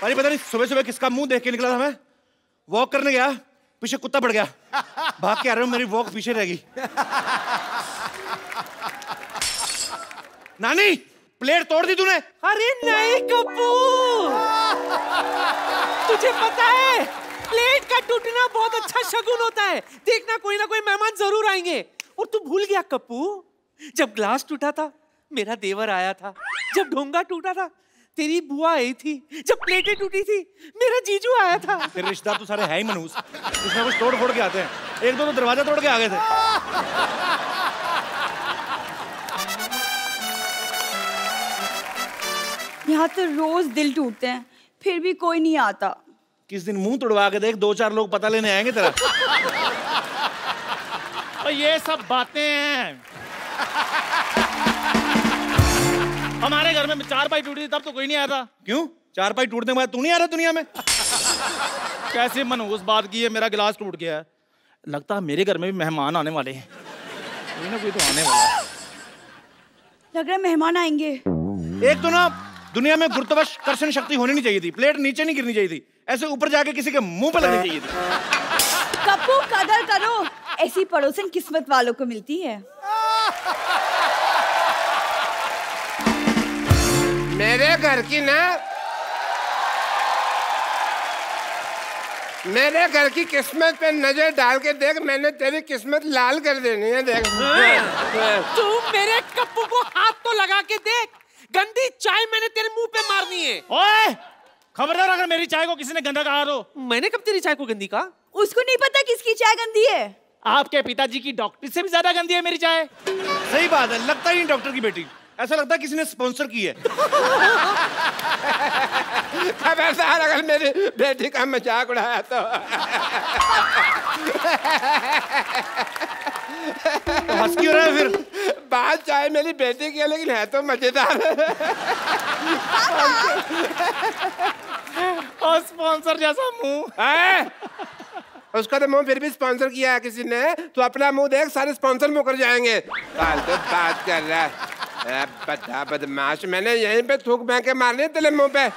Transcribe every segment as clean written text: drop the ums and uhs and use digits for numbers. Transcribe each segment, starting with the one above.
अरे पता नहीं सुबह सुबह किसका मुंह देख के निकला था मैं। वॉक करने गया, पीछे कुत्ता पड़ गया, भाग के आ रहा हूँ, मेरी वॉक पीछे रह गई। नानी प्लेट तोड़ दी तूने? अरे नहीं कप्पू, तुझे पता है प्लेट का टूटना बहुत अच्छा शगुन होता है। देखना कोई ना कोई मेहमान जरूर आएंगे। और तू भूल गया कप्पू, जब ग्लास टूटा था मेरा देवर आया था, जब ढोंगा टूटा था तेरी बुआ आई थी, जब प्लेटें टूटी थी मेरा जीजू आया था। तेरे रिश्तेदार तो सारे है ही मनहूस, कुछ ना कुछ तोड़ फोड़ के आते हैं। एक दो तो दरवाजा तोड़ के आ गए थे। यहाँ तो रोज दिल टूटते हैं, फिर भी कोई नहीं आता। किस दिन मुंह तोड़वा के देख, 2-4 लोग पता लेने आएंगे तेरा। और ये सब बातें हैं। हमारे घर में 4 पाई टूटी थी तब तो कोई नहीं आया था। क्यों? 4 पाई टूटने के बाद तू नहीं आ रहा दुनिया में? कैसे मनहूस बात की है, मेरा गिलास टूट गया है। लगता है मेरे घर में भी मेहमान आने वाले हैं। कोई ना कोई तो आने वाला है। लग रहा है मेहमान आएंगे। एक तो ना दुनिया में गुरुत्वाकर्षण शक्ति होनी नहीं चाहिए थी, प्लेट नीचे नहीं गिरनी चाहिए थी, ऐसे ऊपर जाके किसी के मुंह पे लगनी चाहिए थी। कप्पू कदर करो, ऐसी पड़ोसन किस्मत वालों को मिलती है। मेरे घर की ना, मेरे घर की किस्मत पे नजर डाल के देख, मैंने तेरी किस्मत लाल कर देनी है। देख तू मेरे कप्पू को हाथ तो लगा के देख, गंदी चाय मैंने तेरे मुंह पे मारनी है। ओए खबरदार, अगर मेरी चाय को किसी ने गंदा कहा तो। मैंने कब तेरी चाय को गंदी कहा? उसको नहीं पता किसकी चाय गंदी है। आपके पिताजी की डॉक्टर से भी ज्यादा गंदी है मेरी चाय। सही बात है, लगता ही नहीं डॉक्टर की बेटी, ऐसा लगता है किसी ने स्पॉन्सर की है। खबरदार अगर मेरी बेटी का मजाक उड़ाया तो। हंस क्यों रहा है फिर? बात चाहे मेरी बेटी की है, लेकिन है तो मजेदार। और स्पॉन्सर जैसा मुंह। उसका तो मुंह फिर भी स्पॉन्सर किया है किसी ने। तो अपना मुंह देख, सारे स्पॉन्सर मुकर जाएंगे। फालतू बात कर रहा है बड़ा बदमाश। मैंने यहीं पे थूक फेंक के मारनी है तेरे मुंह पे।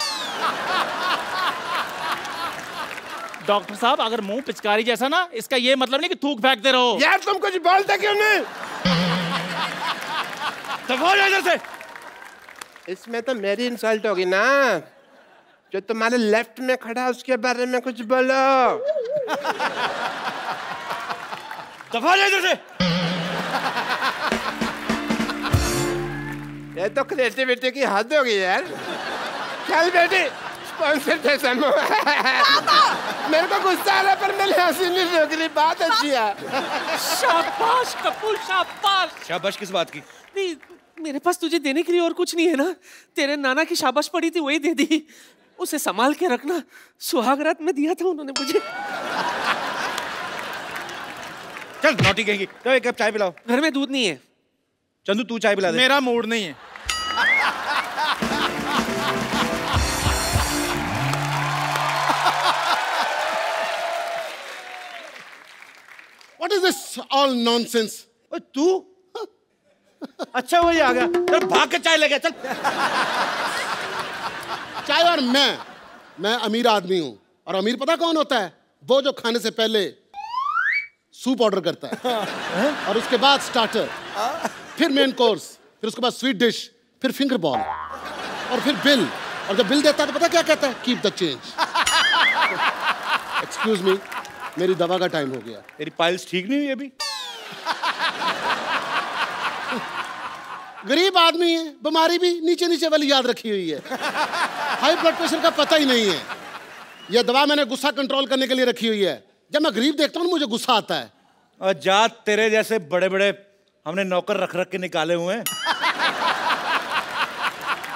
डॉक्टर साहब, अगर मुंह पिचकारी जैसा ना, इसका ये मतलब नहीं कि थूक फेंकते रहो। यार तुम कुछ बोलते क्यों नहीं? से इसमें तो मेरी इंसल्ट होगी ना। जो तुम्हारे लेफ्ट में खड़ा है उसके बारे में कुछ बोलो। दफा जा इधर से। ये तो क्रिएटिविटी की हद होगी यार। चल बेटी, स्पॉन्सर जैसा मेरे को गुस्सा आ रहा है, पर मैंने हंसी नहीं रोक रही। बात अच्छी है। शाबाश कपूर, शाबाश। शाबाश किस बात की? नहीं, मेरे पास तुझे देने के लिए और कुछ नहीं है ना। तेरे नाना की शाबाश पड़ी थी, वही दे दी। उसे संभाल के रखना, सुहागरात में दिया था उन्होंने मुझे। चल नौटी कहेंगी, तो एक कप चाय पिलाओ। घर में दूध नहीं है। चंदू तू चाय पिला दे। मेरा मूड नहीं है। What is this all nonsense? तू अच्छा वही आ गया, चल भाग के चाय ले गया। चल चाय और मैं अमीर आदमी हूं। और अमीर पता कौन होता है? वो जो खाने से पहले सूप ऑर्डर करता है और उसके बाद स्टार्टर, फिर मेन कोर्स, फिर उसके बाद स्वीट डिश, फिर फिंगर बॉल और फिर बिल। और जब बिल देता है तो पता क्या कहता है? Keep the change. Excuse me, मेरी दवा का टाइम हो गया। तेरी पाइल्स ठीक नहीं हुई अभी? गरीब आदमी है, बीमारी भी नीचे नीचे वाली याद रखी हुई है। हाई ब्लड प्रेशर का पता ही नहीं है। यह दवा मैंने गुस्सा कंट्रोल करने के लिए रखी हुई है। जब मैं गरीब देखता हूँ मुझे गुस्सा आता है। और जा, तेरे जैसे बड़े बड़े हमने नौकर रख रख के निकाले हुए हैं।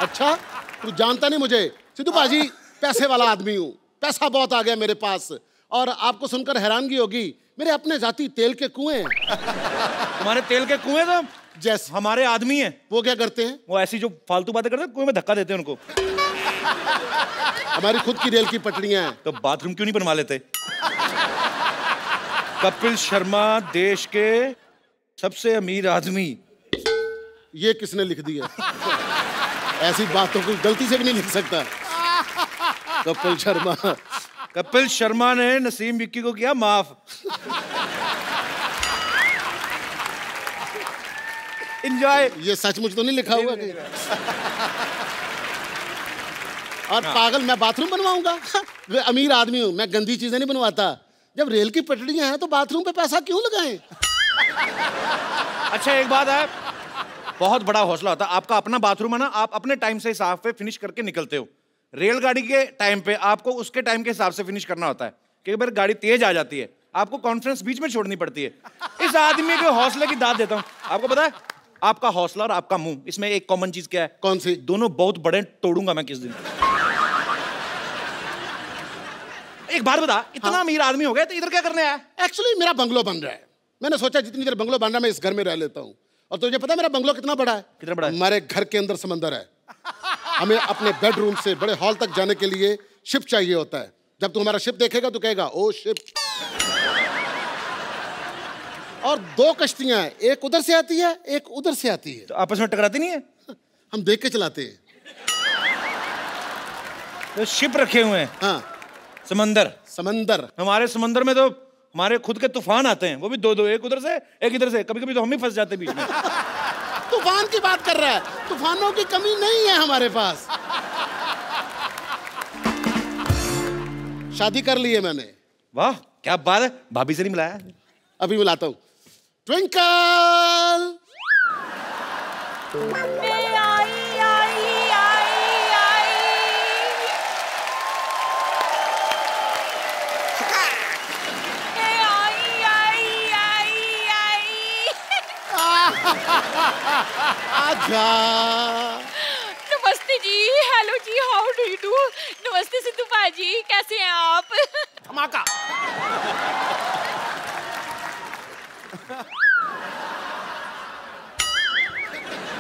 अच्छा, तू जानता नहीं मुझे। सिद्धू पाजी पैसे वाला आदमी हूँ, पैसा बहुत आ गया मेरे पास। और आपको सुनकर हैरानगी होगी, मेरे अपने जाति तेल के कुएं हैं। तुम्हारे तेल के कुएं तो जैसे हमारे आदमी हैं। वो क्या करते हैं? वो ऐसी जो फालतू बातें करते हैं, कुएं में धक्का देते हैं उनको। हमारी खुद की रेल की पटरियां हैं। तो बाथरूम क्यों नहीं बनवा लेते? कपिल शर्मा देश के सबसे अमीर आदमी। ये किसने लिख दिया? ऐसी बातों को गलती से भी नहीं लिख सकता। कपिल शर्मा। कपिल शर्मा ने नसीम विक्की को किया माफ। एंजॉय। ये सचमुच तो नहीं लिखा हुआ कि और पागल मैं बाथरूम बनवाऊंगा? मैं अमीर आदमी हूं, मैं गंदी चीजें नहीं बनवाता। जब रेल की पटरियां हैं तो बाथरूम पे पैसा क्यों लगाएं? अच्छा एक बात है, बहुत बड़ा हौसला होता है। आपका अपना बाथरूम है ना, आप अपने टाइम से हिसाब पे फिनिश करके निकलते हो। रेलगाड़ी के टाइम पे आपको उसके टाइम के हिसाब से फिनिश करना होता है। कई बार गाड़ी तेज आ जाती है, आपको कॉन्फ्रेंस बीच में छोड़नी पड़ती है। इस आदमी के हौसले की दाद देता हूँ। आपको पता है, आपका हौसला और आपका मुंह, इसमें एक कॉमन चीज क्या है? कौन सी? दोनों बहुत बड़े, तोड़ूंगा मैं किस दिन। एक बात बता, इतना अमीर आदमी हो गया तो इधर क्या करने आया? एक्चुअली मेरा बंगलो बन रहा है। मैंने सोचा जितनी देर बंगलो बन रहा है मैं इस घर में रह लेता हूँ। और तुझे पता है मेरा बंगलो कितना बड़ा है? कितना बड़ा है? हमारे घर के अंदर समंदर है। हमें अपने बेडरूम से बड़े हॉल तक जाने के लिए शिप चाहिए होता है। जब तू हमारा शिप देखेगा तो कहेगा ओ शिप। और 2 कश्तियां हैं, एक उधर से आती है, एक उधर से आती है। तो आपस में टकराती नहीं है? हम देख के चलाते हैं। तो शिप रखे हुए हैं। हाँ, समंदर। समंदर। हमारे समंदर में तो हमारे खुद के तूफान आते हैं, वो भी 2-2, एक उधर से एक इधर से। कभी कभी तो हम ही फंस जाते हैं बीच में। तूफान की बात कर रहा है? तूफानों की कमी नहीं है हमारे पास। शादी कर ली है मैंने। वाह क्या बात है, भाभी से नहीं मिलाया? अभी मिलाता हूँ। ट्विंकल। आजा। नमस्ते जी, हेलो जी, हाउ डू यू डू? नमस्ते सिद्धू भाजी, कैसे हैं आप? धमाका।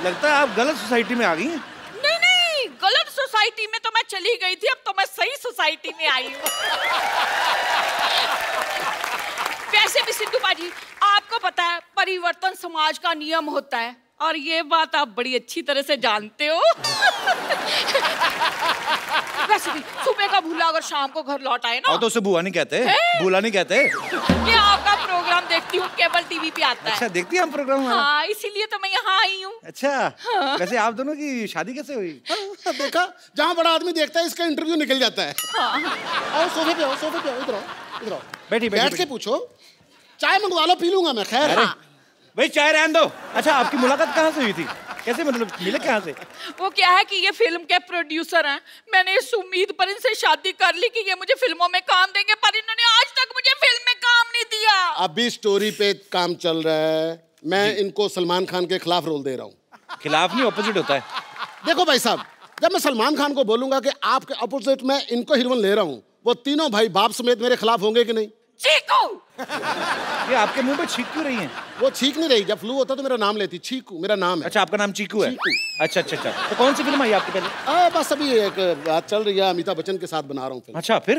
लगता है आप गलत सोसाइटी में आ गई हैं। नहीं नहीं, गलत सोसाइटी में तो मैं चली गई थी, अब तो मैं सही सोसाइटी में आई हूँ। वैसे भी सिद्धू भाजी, आपको पता है परिवर्तन समाज का नियम होता है, और ये बात आप बड़ी अच्छी तरह से जानते हो। वैसे भी सुबह का भूला अगर शाम को घर लौट आए ना, तो उसे बुआ नहीं कहते, भूला नहीं कहते। ये आपका प्रोग्राम देखती हूँ, केबल टीवी पे आता है। अच्छा देखती है हम प्रोग्राम? हाँ, इसीलिए तो मैं यहाँ आई हूँ। अच्छा हाँ। वैसे आप दोनों की शादी कैसे हुई? देखा, जहाँ बड़ा आदमी देखता है इसका इंटरव्यू निकल जाता है। आओ सोफे पे आओ, सोफे पे आओ, इधर आओ, इधर आओ। बैठ के पूछो। चाय मंगवा लो, पी लूंगा मैं। खैर भाई चाय रहने दो। अच्छा आपकी मुलाकात कहाँ से हुई थी? कैसे, मतलब मिले कहाँ से? वो क्या है कि ये फिल्म के प्रोड्यूसर हैं। मैंने इस उम्मीद पर इनसे शादी कर ली कि ये मुझे फिल्मों में काम देंगे, पर इन्होंने आज तक मुझे फिल्म में काम नहीं दिया। अभी स्टोरी पे काम चल रहा है। मैं इनको सलमान खान के खिलाफ रोल दे रहा हूँ। खिलाफ नहीं, ऑपोजिट होता है। देखो भाई साहब, जब मैं सलमान खान को बोलूंगा कि आपके अपोजिट मैं इनको हीरोइन ले रहा हूँ, वो तीनों भाई बाप समेत मेरे खिलाफ होंगे कि नहीं? चीकू। ये आपके मुंह पे छींक क्यों रही हैं? वो छींक नहीं रही। जब फ्लू होता तो मेरा नाम लेती। चीकू मेरा नाम है। अच्छा आपका नाम चीकू है? चीकू। अच्छा अच्छा अच्छा। तो कौन सी फिल्म आई आपकी पहले? बस अभी एक बात चल रही है, अमिताभ बच्चन के साथ बना रहा हूँ फिल्म। अच्छा फिर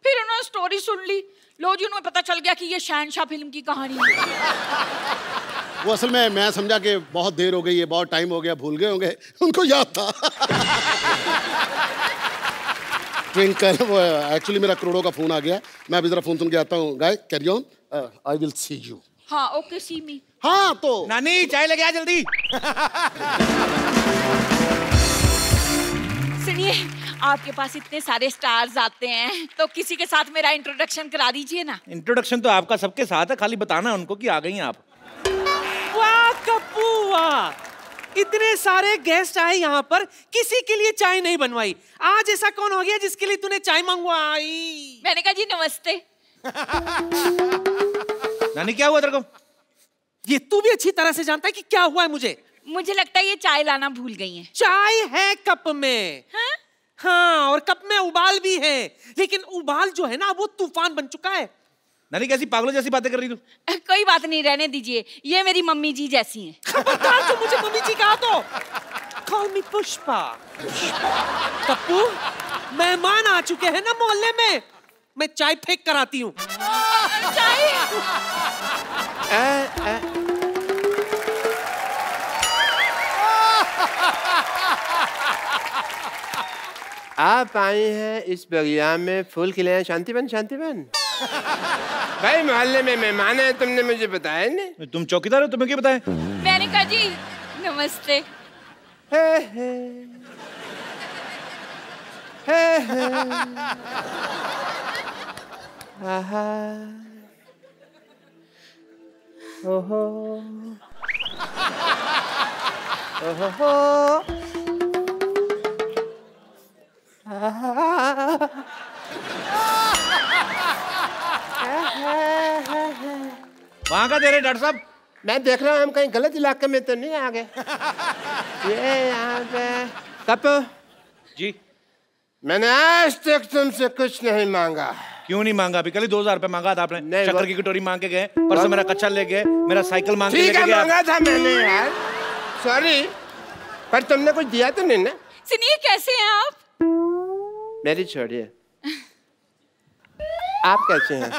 उन्होंने स्टोरी सुन ली, लो जी, उन्हें पता चल गया कि ये शहनशाह फिल्म की कहानी है। वो असल में मैं समझा कि बहुत देर हो गई है, बहुत टाइम हो गया, भूल गए होंगे, उनको याद था। ट्विंकल, वो एक्चुअली मेरा करोड़ों का फोन आ गया। मैं अभी जरा फोन सुन के आता हूँ। Guy carry on, I will see you. हाँ ओके, सी मी। हाँ तो नानी चाय लेके आ जल्दी। सुनिए, आपके पास इतने सारे स्टार्स आते हैं, तो किसी के साथ मेरा इंट्रोडक्शन करा दीजिए ना। इंट्रोडक्शन तो आपका सबके साथ है, खाली बताना उनको कि आ गई हैं आप। वाह कप्पू वाह, इतने सारे गेस्ट आए यहाँ पर, किसी के लिए चाय नहीं बनवाई। आज ऐसा कौन हो गया जिसके लिए तूने चाय मंगवाई? मैंने कहा जी नमस्ते। नानी क्या हुआ तेरे को? ये तू भी अच्छी तरह से जानता है कि क्या हुआ है मुझे। मुझे लगता है ये चाय लाना भूल गई हैं। चाय है कप में। हाँ? हाँ, और कप में उबाल भी है, लेकिन उबाल जो है ना वो तूफान बन चुका है। नानी कैसी पागलों जैसी बातें कर रही तू? कोई बात नहीं, रहने दीजिए, ये मेरी मम्मी जी जैसी हैं। खबरदार तू मुझे मम्मी जी कहा तो। Call me Pushpa. कप्पू, मेहमान आ चुके हैं ना मोहल्ले में, मैं चाय फेंक कर आती हूँ। चाय? आप आई हैं इस बगिया में फूल खिले हैं, शांतिवन शांतिवन। भाई मोहल्ले में मेहमान है, तुमने मुझे बताया नहीं। तुम चौकीदार हो, तुम्हें क्या बताएं? मेनका जी नमस्ते। ओहो ओहो वहां का दे रहे डॉक्टर साहब? मैं देख रहा हूँ हम कहीं गलत इलाके में तो नहीं आ गए। ये यहाँ पे कप जी। मैंने आज तक तुमसे कुछ नहीं मांगा। क्यों नहीं मांगा? अभी कल ही 2000 रुपए मांगा था आपने। नहीं, शक्कर की कटोरी मांग के गए, परसों मेरा कच्चा ले गए, मेरा साइकिल मांग के ठीक लेके है गए। मांगा था मैंने यार, सॉरी, पर तुमने कुछ दिया तो नहीं ना। सुनिए कैसे हैं आप? मेरी छोड़िए, आप कैसे हैं?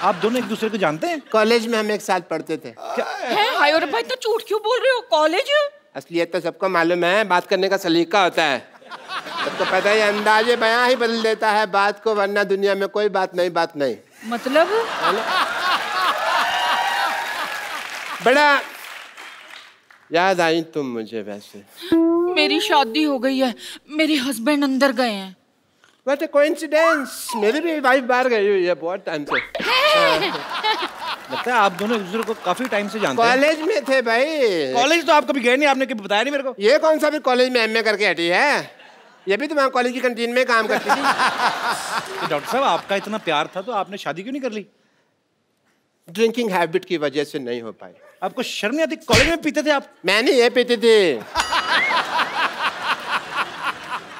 आप दोनों एक दूसरे को जानते हैं? कॉलेज में हम एक साथ पढ़ते थे। हैं हाय और भाई तो झूठ क्यों बोल रहे हो? कॉलेज? असलियत तो सबको मालूम है, बात करने का सलीका होता है। सबको पता है, अंदाजे बयां ही बदल देता है बात को, वरना दुनिया में कोई बात नहीं। मतलब? बड़ा याद आई तुम मुझे। वैसे मेरी शादी हो गई है, मेरे हस्बैंड अंदर गए हैं। व्हाट अ कोइंसिडेंस, मेरी भी वाइफ बाहर गई हुई है बहुत टाइम से। लगता है आप दोनों एक दूसरे को काफी टाइम से जानते हैं। कॉलेज में थे भाई। कॉलेज तो आप कभी गए नहीं, आपने कभी बताया नहीं मेरे को। ये कौन सा भी कॉलेज में एमए करके हटी है? ये भी तो वहाँ कॉलेज की कैंटीन में काम करती थी। तो डॉक्टर साहब आपका इतना प्यार था तो आपने शादी क्यों नहीं कर ली? ड्रिंकिंग हैबिट की वजह से नहीं हो पाई। आपको शर्म नहीं आती? कॉलेज में पीते थे आप? मैंने ये पीती थी।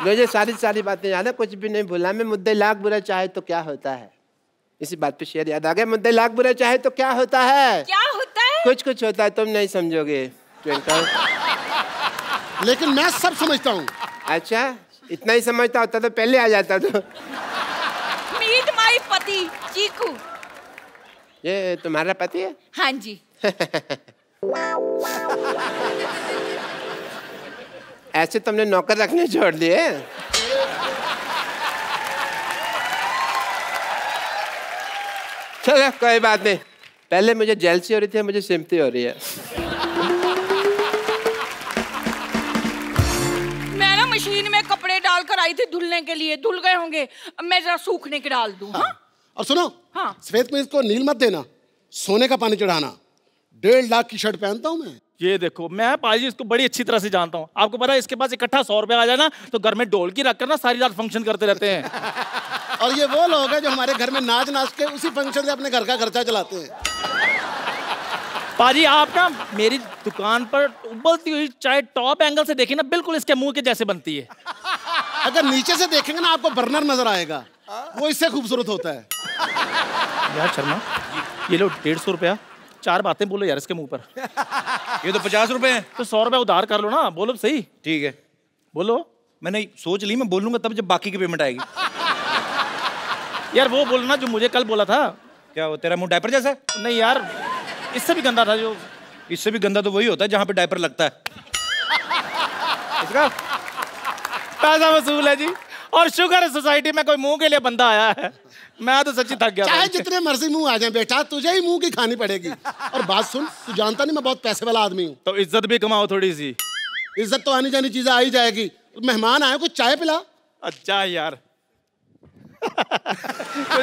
मुझे सारी बातें याद है, कुछ भी नहीं भूला मैं। मुद्दे लाख बुरा चाहे तो क्या होता है, इसी बात पे शेर याद आ गया। मुद्दे लाख बुरा चाहे तो क्या होता है? क्या होता है? कुछ होता है, तुम नहीं समझोगे ट्विंकल। लेकिन मैं सब समझता हूँ। अच्छा, इतना ही समझता होता तो पहले आ जाता। तो मीट माई पति चीकू। ये तुम्हारा पति है? हाँ जी। ऐसे तुमने नौकर रखने छोड़ दिए? चलो कोई बात नहीं, पहले मुझे जेलसी हो रही थी, मुझे सिम्पथी हो रही है। मैं ना मशीन में कपड़े डालकर आई थी धुलने के लिए, धुल गए होंगे, अब मैं जरा सूखने के डाल दूं। हाँ? और सुनो, हाँ। सफेद कमीज को नील मत देना, सोने का पानी चढ़ाना। 1.5 लाख की शर्ट पहनता हूँ मैं। ये देखो, मैं पाजी इसको बड़ी अच्छी तरह से जानता हूँ। आपको पता है इसके पास इकट्ठा 100 रुपया आ जाए ना तो घर में ढोलकी रखकर ना सारी रात फंक्शन करते रहते हैं। और ये वो लोग हैं जो हमारे घर में नाच के उसी फंक्शन से अपने घर का खर्चा चलाते हैं। पाजी आप ना मेरी दुकान पर उबलती हुई चाय टॉप एंगल से देखिए ना, बिल्कुल इसके मुंह के जैसे बनती है। अगर नीचे से देखेंगे ना आपको बर्नर नजर आएगा, वो इससे खूबसूरत होता है। यार शर्मा, ये लो 150 रुपया, 4 बातें बोलो यार इसके मुंह पर। ये तो 50 रुपए हैं। तो 100 रुपया उधार कर लो ना, बोलो सही। ठीक है, बोलो। मैंने सोच ली, मैं बोलूंगा तब जब बाकी की पेमेंट आएगी। यार वो बोलना जो मुझे कल बोला था। क्या वो तेरा मुंह डायपर जैसा है? नहीं यार, इससे भी गंदा था जो। इससे भी गंदा तो वही होता है जहां पे डायपर लगता है। इसका पैसा वसूल है जी, और शुगर है सोसाइटी में कोई मुंह के लिए बंदा आया है। मैं तो सच्ची थक गया। चाहे जितने मर्जी मुंह आ जाए बेटा, तुझे ही मुंह की खानी पड़ेगी। और बात सुन, तू जानता नहीं मैं बहुत पैसे वाला आदमी हूँ। तो इज्जत भी कमाओ थोड़ी सी। इज्जत तो आनी जानी चीजें आ ही जाएगी। मेहमान आए, कुछ चाय पिला। अच्छा यार। कुछ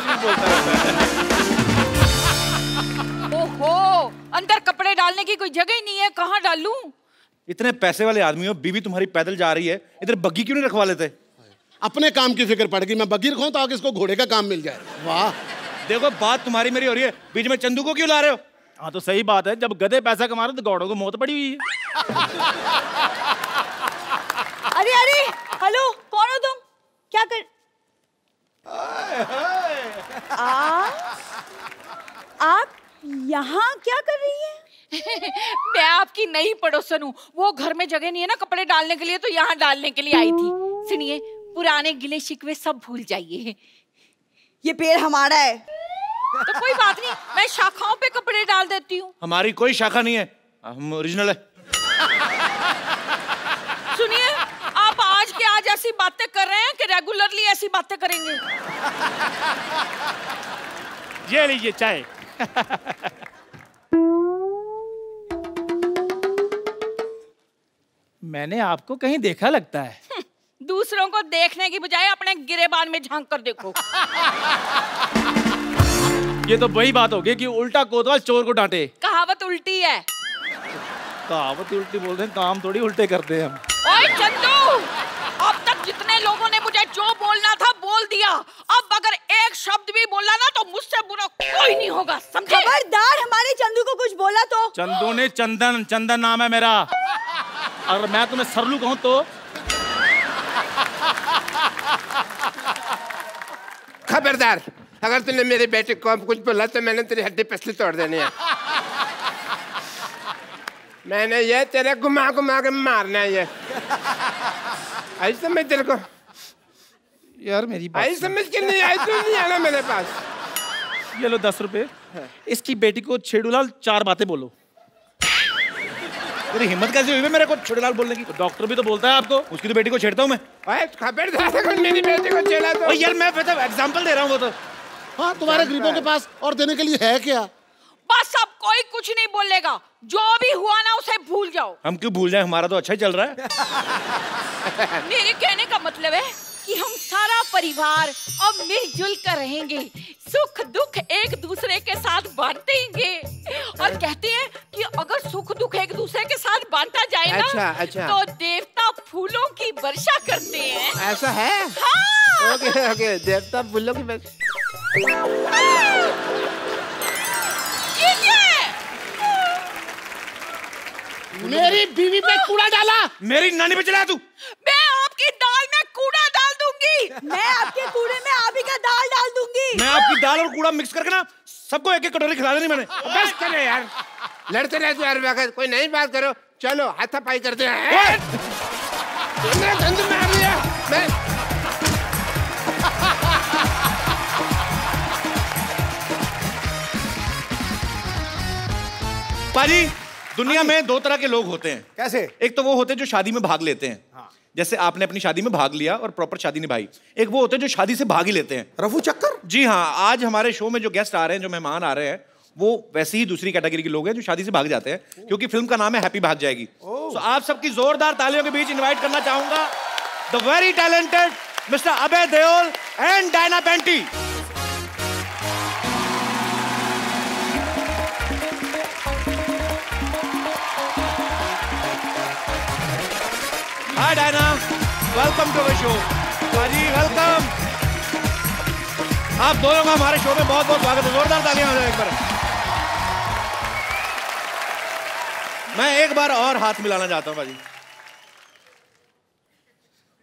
भी बोलता रहता है। ओहो, अंदर कपड़े डालने की कोई जगह ही नहीं है, कहाँ डालूं? इतने पैसे वाले आदमी हो, बीवी तुम्हारी पैदल जा रही है, इधर बग्गी क्यों नहीं रखवा लेते? अपने काम की फिक्र पड़ गई, मैं बगीर खाऊं ताकि इसको घोड़े का काम मिल जाए। वाह, देखो बात तुम्हारी मेरी हो रही है, बीच में चंदू को क्यों ला रहे हो? हाँ तो सही बात है, जब गधे पैसा कमा रहे तो गौड़ों को मौत पड़ी हुई है। अरे अरे, हेलो, कौन हो तुम? क्या कर? आप यहाँ क्या कर रही हैं? मैं आपकी नई पड़ोसन हूँ, वो घर में जगह नहीं है ना कपड़े डालने के लिए, तो यहाँ डालने के लिए आई थी। सुनिए, पुराने गिले शिकवे सब भूल जाइए। ये पेड़ हमारा है। तो कोई बात नहीं, मैं शाखाओं पे कपड़े डाल देती हूँ। हमारी कोई शाखा नहीं है, हम ओरिजिनल है। सुनिए, आप आज के आज जैसी बातें कर रहे हैं कि रेगुलरली ऐसी बातें करेंगे? ये लीजिए चाय। मैंने आपको कहीं देखा लगता है। दूसरों को देखने की बजाय अपने गिरेबान में झांक कर देखो। ये तो वही बात हो गई कि उल्टा कोतवाल चोर को डांटे। कहावत उल्टी है। कहावत उल्टी बोलते हैं, काम थोड़ी उल्टे करते हैं हम। ओए चंदू, अब तक जितने लोगों ने मुझे जो बोलना था बोल दिया। अब अगर एक शब्द भी बोला ना तो मुझसे बुरा कोई नहीं होगा, समझे? खबरदार हमारे चंदू को कुछ बोला तो। चंदू ने चंदन, चंदन नाम है मेरा। अगर मैं तुम्हें सरलू कहूं तो? खबरदार, अगर तूने मेरे बेटे को कुछ बोला तो मैंने तेरी हड्डी पसली तोड़ देनी है। मैंने ये तेरे घुमा घुमा के मारना है। ये आई समझ तेरे को? यार मेरी बात आई समझ के नहीं आई, तू नहीं आना मेरे पास। ये लो 10 रुपए। इसकी बेटी को छेड़ूलाल 4 बातें बोलो। तेरी हिम्मत कैसे हुई मेरे को छेड़ूलाल बोलने की? तो डॉक्टर भी तो बोलता है आपको। उसकी तो बेटी को छेड़ता हूँ मैं। ओए खबरदार, अगर मेरी बेटी को छेड़ा तो। यार मैं एग्जांपल दे रहा हूँ वो तो। हाँ, तुम्हारे गरीबों के पास और देने के लिए है क्या? बस अब कोई कुछ नहीं बोलेगा। जो भी हुआ ना उसे भूल जाओ। हम क्यों भूल जाए, हमारा तो अच्छा ही चल रहा है। मेरे कहने का मतलब है कि हम सारा परिवार अब मिलजुल कर रहेंगे, सुख दुख एक दूसरे के साथ बांटेंगे। और कहते हैं कि अगर सुख दुख एक दूसरे के साथ बांटा जाए ना, अच्छा। तो देवता फूलों की वर्षा करते हैं। ऐसा है? हाँ। ओके, देवता फूलों की वर्षा। मेरी बीवी पे कूड़ा डाला। मेरी नानी पे चला तू। मैं आपकी दाल में कूड़ा डाल दूंगी। मैं आपके कूड़े में आप ही का दाल डाल दूंगी। मैं आपकी दाल और कूड़ा मिक्स करके ना सबको एक एक कटोरी खिला देनी मैंने। बस करो यार, लड़ते रहते यार वक्त। कोई नई बात करो, चलो हाथापाई करते हैं। तुमने धंध मार लिया। मैं पाजी, दुनिया में 2 तरह के लोग होते हैं। कैसे? एक तो वो होते हैं जो शादी में भाग लेते हैं। हाँ। जैसे आपने अपनी शादी में भाग लिया और प्रॉपर शादी निभाई। एक वो होते हैं जो शादी से भाग ही लेते हैं। रफू चक्कर? जी हाँ, आज हमारे शो में जो गेस्ट आ रहे हैं, जो मेहमान आ रहे हैं, वो वैसे ही दूसरी कैटेगरी के लोग हैं जो शादी से भाग जाते हैं, क्योंकि फिल्म का नाम है हैप्पी भाग जाएगी। तो आप सबकी जोरदार तालियों के बीच इन्वाइट करना चाहूंगा the very talented mister Abhay Deol and Diana Penty. Hi Diana, welcome to the show. पाजी वेलकम। आप दोनों का हमारे शो में बहुत बहुत स्वागत है। जोरदार तालियां हो जाए एक बार। मैं एक बार और हाथ मिलाना चाहता हूं बाजी।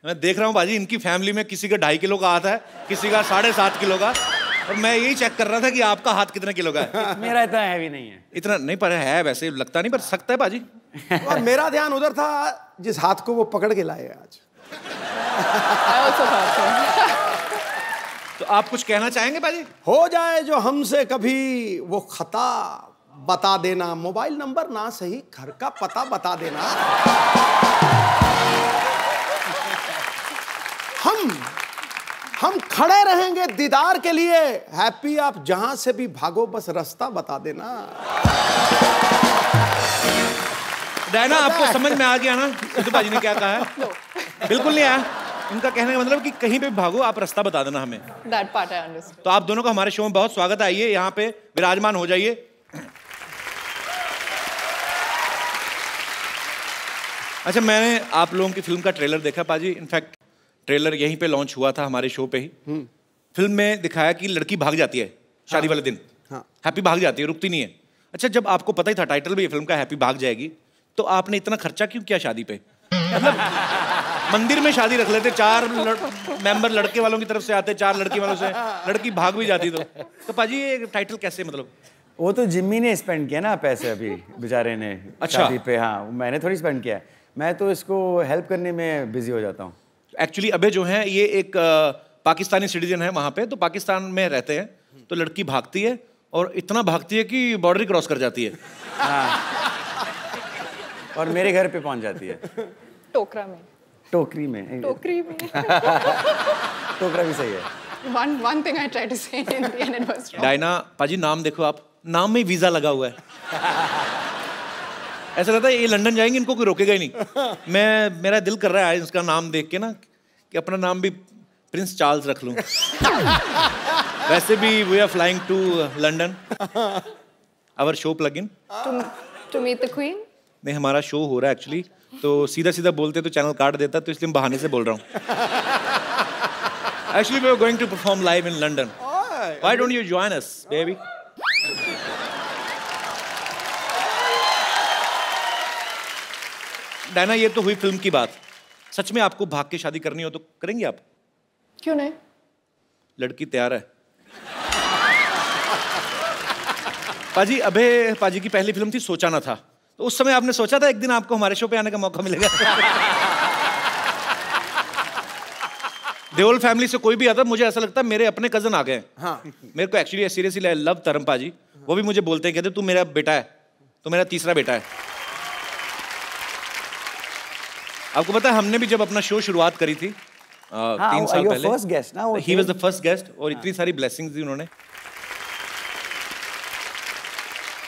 मैं देख रहा हूं बाजी, इनकी फैमिली में किसी का 2.5 किलो का हाथ है, किसी का 7.5 किलो का, और मैं यही चेक कर रहा था कि आपका हाथ कितने किलो का है। मेरा इतना हैवी नहीं है। इतना नहीं, पर है वैसे, लगता नहीं, पर सकता है बाजी। और मेरा ध्यान उधर था जिस हाथ को वो पकड़ के लाए आज। तो आप कुछ कहना चाहेंगे बाजी? हो जाए जो हमसे कभी वो खता, बता देना। मोबाइल नंबर ना सही, घर का पता बता देना। हम खड़े रहेंगे दीदार के लिए। हैप्पी आप जहां से भी भागो, बस रास्ता बता देना। डायना, आपको समझ में आ गया ना सिद्धू बाजी ने क्या कहा है? बिल्कुल नहीं आया। उनका कहने का मतलब कि कहीं पे भी भागो, आप रास्ता बता देना हमें। That part I understand. तो आप दोनों का हमारे शो में बहुत स्वागत है। आइए यहाँ पे विराजमान हो जाइए। अच्छा, मैंने आप लोगों की फिल्म का ट्रेलर देखा पाजी। इनफैक्ट ट्रेलर यहीं पे लॉन्च हुआ था हमारे शो पे ही। फिल्म में दिखाया कि लड़की भाग जाती है शादी वाले दिन। हैप्पी भाग जाती है, रुकती नहीं है। अच्छा, जब आपको पता ही था टाइटल भी फिल्म का हैप्पी भाग जाएगी, तो आपने इतना खर्चा क्यों किया शादी पे? मतलब मंदिर में शादी रख लेते, 4 मेंबर लड़के वालों की तरफ से आते, 4 लड़की वालों से, लड़की भाग भी जाती। तो पाजी ये टाइटल कैसे, मतलब? वो तो जिम्मी ने स्पेंड किया ना पैसे अभी बेचारे ने। अच्छा। शादी पे। हाँ, मैंने थोड़ी स्पेंड किया। मैं तो इसको हेल्प करने में बिजी हो जाता हूँ। एक्चुअली अबे जो है ये एक पाकिस्तानी सिटीजन है वहाँ पे, तो पाकिस्तान में रहते हैं। तो लड़की भागती है और इतना भागती है कि बॉर्डर क्रॉस कर जाती है। हाँ। और मेरे घर पे पहुँच जाती है। टोकरा में। टोकरी में। टोकरी में। टोकरा भी सही है। One thing I tried to say in Hindi and it was wrong. Diana पाजी नाम देखो आप, नाम में वीजा लगा हुआ है। ऐसा लगता है ये लंदन जाएंगे, इनको कोई रोकेगा ही नहीं। मेरा दिल कर रहा है इसका नाम देख के ना कि अपना नाम भी प्रिंस चार्ल्स रख लूं। वैसे भी we are flying to London. Our show plug in To meet the queen? नहीं, हमारा शो हो रहा है एक्चुअली, तो सीधा सीधा बोलते तो चैनल काट देता, तो इसलिए बहाने से बोल रहा हूँ। Actually, we are going to perform live in London. Why don't you join us, baby? Diana, ये तो हुई फिल्म की बात। सच में आपको भाग के शादी करनी हो तो करेंगी आप? क्यों नहीं? लड़की तैयार है। पाजी, अबे पाजी की पहली फिल्म थी सोचा ना था, तो उस समय आपने सोचा था एक दिन आपको हमारे शो पे आने का मौका मिलेगा? देओल फैमिली से कोई भी आता, मुझे ऐसा लगता है मेरे अपने कजन आ गए। हाँ। मेरे को एक्चुअली सीरियसली आई लव तरम पाजी। वो भी मुझे बोलते हैं, कहते तू मेरा बेटा है, तू मेरा तीसरा बेटा है। आपको पता है हमने भी जब अपना शो शुरुआत करी थी 3 साल पहले, फर्स्ट गेस्ट ना, he was the first guest, और इतनी सारी ब्लेसिंग्स दी उन्होंने।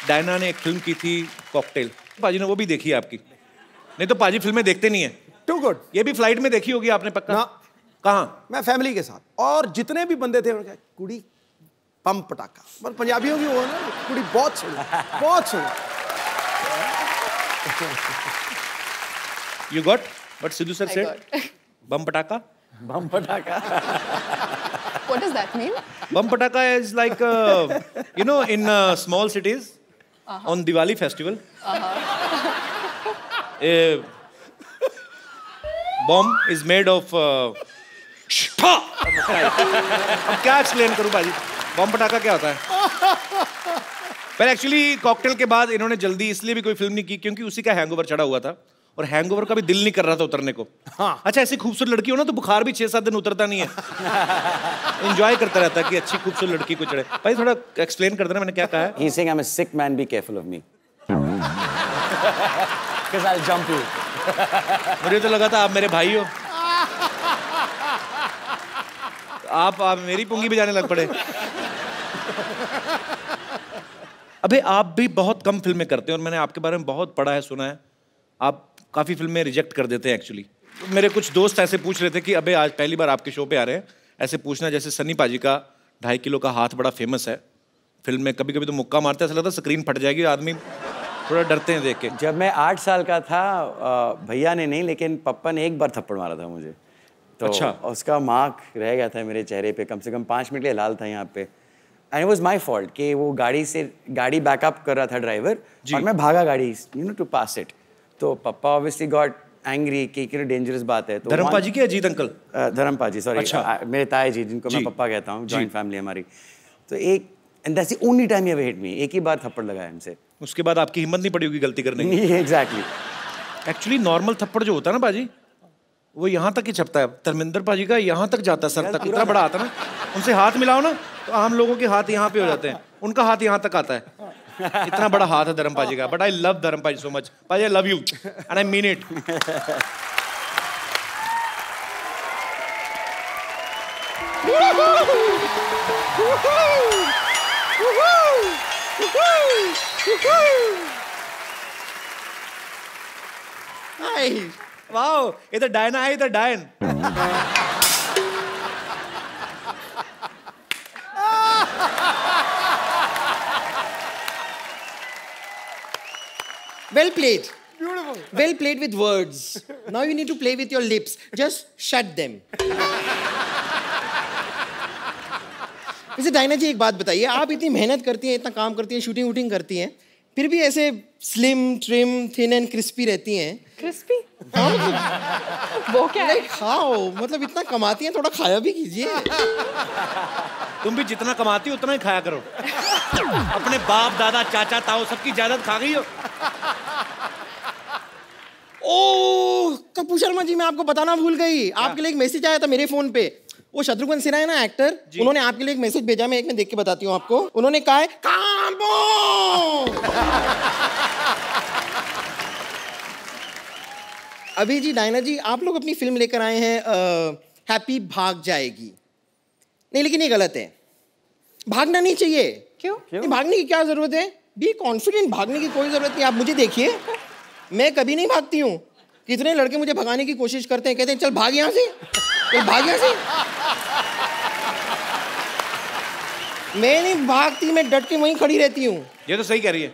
डायना ने एक फिल्म की थी कॉकटेल, पाजी ने वो भी देखी है आपकी? नहीं तो पाजी फिल्में देखते नहीं है। Too good. ये भी फ्लाइट में देखी होगी आपने पक्का? कहाँ? मैं फैमिली के साथ, और जितने भी बंदे थे उन्होंने कहा कुड़ी पम पटाखा, पर पंजाबियों की वो ना कुड़ी बहुत सुनी, बहुत सुनी। You got what Sidhu sir said? Bum pataka? Bum pataka. What does that mean? Bum pataka is like, you know, in small cities, on Diwali festival, a bomb is made of अब क्या explain करूं भाजी? बम पटाखा क्या होता है? पर actually cocktail के बाद इन्होंने जल्दी इसलिए भी कोई फिल्म नहीं की क्योंकि उसी का हैंगओवर चढ़ा हुआ था, और हैंगओवर का भी दिल नहीं कर रहा था उतरने को। हाँ। अच्छा, ऐसी खूबसूरत लड़की हो ना तो बुखार भी 6-7 दिन उतरता नहीं है। एंजॉय करता रहता है कि अच्छी खूबसूरत लड़की को चढ़े। भाई थोड़ा एक्सप्लेन कर देना मैंने क्या कहा है? He's saying I'm a sick man, be careful of me. Because I'll jump you. मुझे तो लगा था आप मेरे भाई हो। आप मेरी पुंगी बजाने लग पड़े। अबे आप भी बहुत कम फिल्में करते हैं और मैंने आपके बारे में बहुत पढ़ा है, सुना है। आप काफ़ी फिल्में रिजेक्ट कर देते हैं एक्चुअली। मेरे कुछ दोस्त ऐसे पूछ रहे थे कि अबे आज पहली बार आपके शो पे आ रहे हैं, ऐसे पूछना जैसे सन्नी पाजी का 2.5 किलो का हाथ बड़ा फेमस है फिल्म में, कभी कभी तो मुक्का मारते हैं, ऐसा लगता है स्क्रीन फट जाएगी, आदमी थोड़ा डरते हैं देख के। जब मैं 8 साल का था, भैया ने नहीं लेकिन पप्पा ने एक बार थप्पड़ मारा था मुझे, तो अच्छा। उसका मार्क रह गया था मेरे चेहरे पे, कम से कम 5 मिनट के लिए लाल था यहाँ पे। And it was my fault कि वो गाड़ी बैकअप कर रहा था ड्राइवर, और मैं भागा गाड़ी टू पास इट, तो पप्पा ऑब्वियसली गॉट एंग्री कि डेंजरस बात है। तो धर्मपाजी के अजीत अंकल? धर्मपाजी, सॉरी। अच्छा। मेरे ताया जी, जिनको मैं पप्पा कहता हूँ, जॉइंट फैमिली हमारी। तो and that's the only time he ever hit me, एक ही बार थप्पड़ लगाया हमसे। उसके बाद आपकी हिम्मत नहीं पड़ी होगी गलती करने की? एग्जैक्टली। एक्चुअली नॉर्मल थप्पड़ जो होता है ना पाजी, वो यहाँ तक ही छपता है। धर्मेंद्र पाजी का यहाँ तक जाता है, सर तक, इतना बड़ा आता है ना। उनसे हाथ मिलाओ ना तो आम लोगों के हाथ यहाँ पे हो जाते हैं, उनका हाथ यहाँ तक आता है। इतना बड़ा हाथ है धर्म पाजी का। बट आई लव धर्म पाजी सो मच। पाजी आई love you and I mean it. Wow, इधर डायना है, इधर डायन। Well played. Beautiful. Well played with words. Now you need to play with your lips. Just shut them. वैसे Diana जी एक बात बताइए, आप इतनी मेहनत करती हैं, इतना काम करती हैं, शूटिंग वूटिंग करती हैं, फिर भी ऐसे slim, trim, thin and crispy रहती हैं। क्रिस्पी? हाँ, मतलब वो क्या है? खाओ, मतलब इतना कमाती हैं, थोड़ा खाया भी कीजिए। तुम भी जितना कमाती हो उतना ही खाया करो। अपने बाप दादा चाचा ताऊ सबकी जायदाद खा गई हो। ओह कपूर शर्मा जी, मैं आपको बताना भूल गई, आपके लिए एक मैसेज आया था मेरे फोन पे। वो शत्रुघ्न सिन्हा है ना एक्टर, उन्होंने आपके लिए एक मैसेज भेजा, मैं एक में देख के बताती हूँ आपको। उन्होंने कहा है कांबो। अभी जी डायना जी आप लोग अपनी फिल्म लेकर आए हैं हैप्पी भाग जाएगी। नहीं लेकिन ये गलत है, भागना नहीं चाहिए। क्यों? नहीं, भागने की क्या जरूरत है? बी कॉन्फिडेंट, भागने की कोई जरूरत नहीं। आप मुझे देखिए, मैं कभी नहीं भागती हूँ। कितने लड़के मुझे भगाने की कोशिश करते हैं, कहते हैं चल भाग यहाँ से, चल भाग यहाँ से। मैं नहीं भागती, मैं डट के वहीं खड़ी रहती हूँ। ये तो सही कह रही है।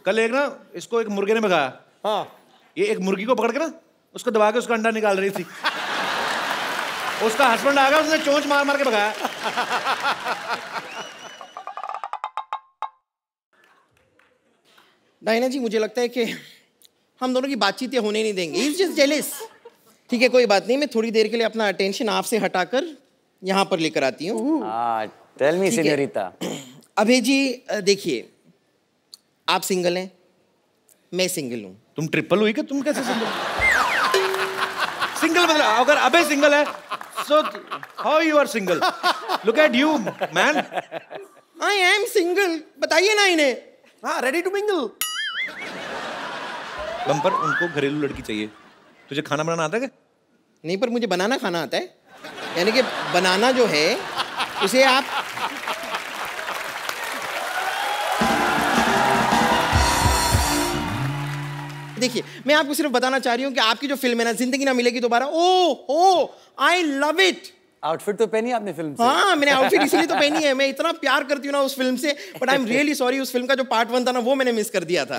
कल एक ना इसको एक मुर्गे ने भगाया। हाँ। ये एक मुर्गी को पकड़ के ना उसको दबा के उसका अंडा निकाल रही थी। उसका हस्बैंड आ गया, उसने चोंच मार मार के भगाया। डायना जी मुझे लगता है कि हम दोनों की बातचीत होने नहीं देंगे। He's just jealous। ठीक है कोई बात नहीं, मैं थोड़ी देर के लिए अपना अटेंशन आपसे हटाकर यहाँ पर लेकर आती हूँ। Tell me सेñorita। अभय जी देखिए, आप सिंगल हैं, मैं सिंगल हूँ। तुम ट्रिपल हुई कि तुम कैसे सिंगल? सिंगल मतलब अगर अबे सिंगल है so how you are single? Look at you man। I am single। बताइए ना इन्हें। हाँ, रेडी टू मिंगल। बम्पर उनको घरेलू लड़की चाहिए। तुझे खाना बनाना आता है क्या? नहीं पर मुझे बनाना खाना आता है। यानी कि बनाना जो है उसे आप देखिए, मैं आपको सिर्फ बताना चाह रही हूँ कि आपकी जो फिल्म है ना, जिंदगी ना मिलेगी दोबारा, ओ आई लव इट। आउटफिट तो पहनी आपने फिल्म से? हाँ मैंने आउटफिट इसीलिए तो पहनी है। मैं इतना प्यार करती हूँ ना उस फिल्म से, but I am really sorry, उस फिल्म का जो पार्ट 1 था ना वो मैंने मिस कर दिया था।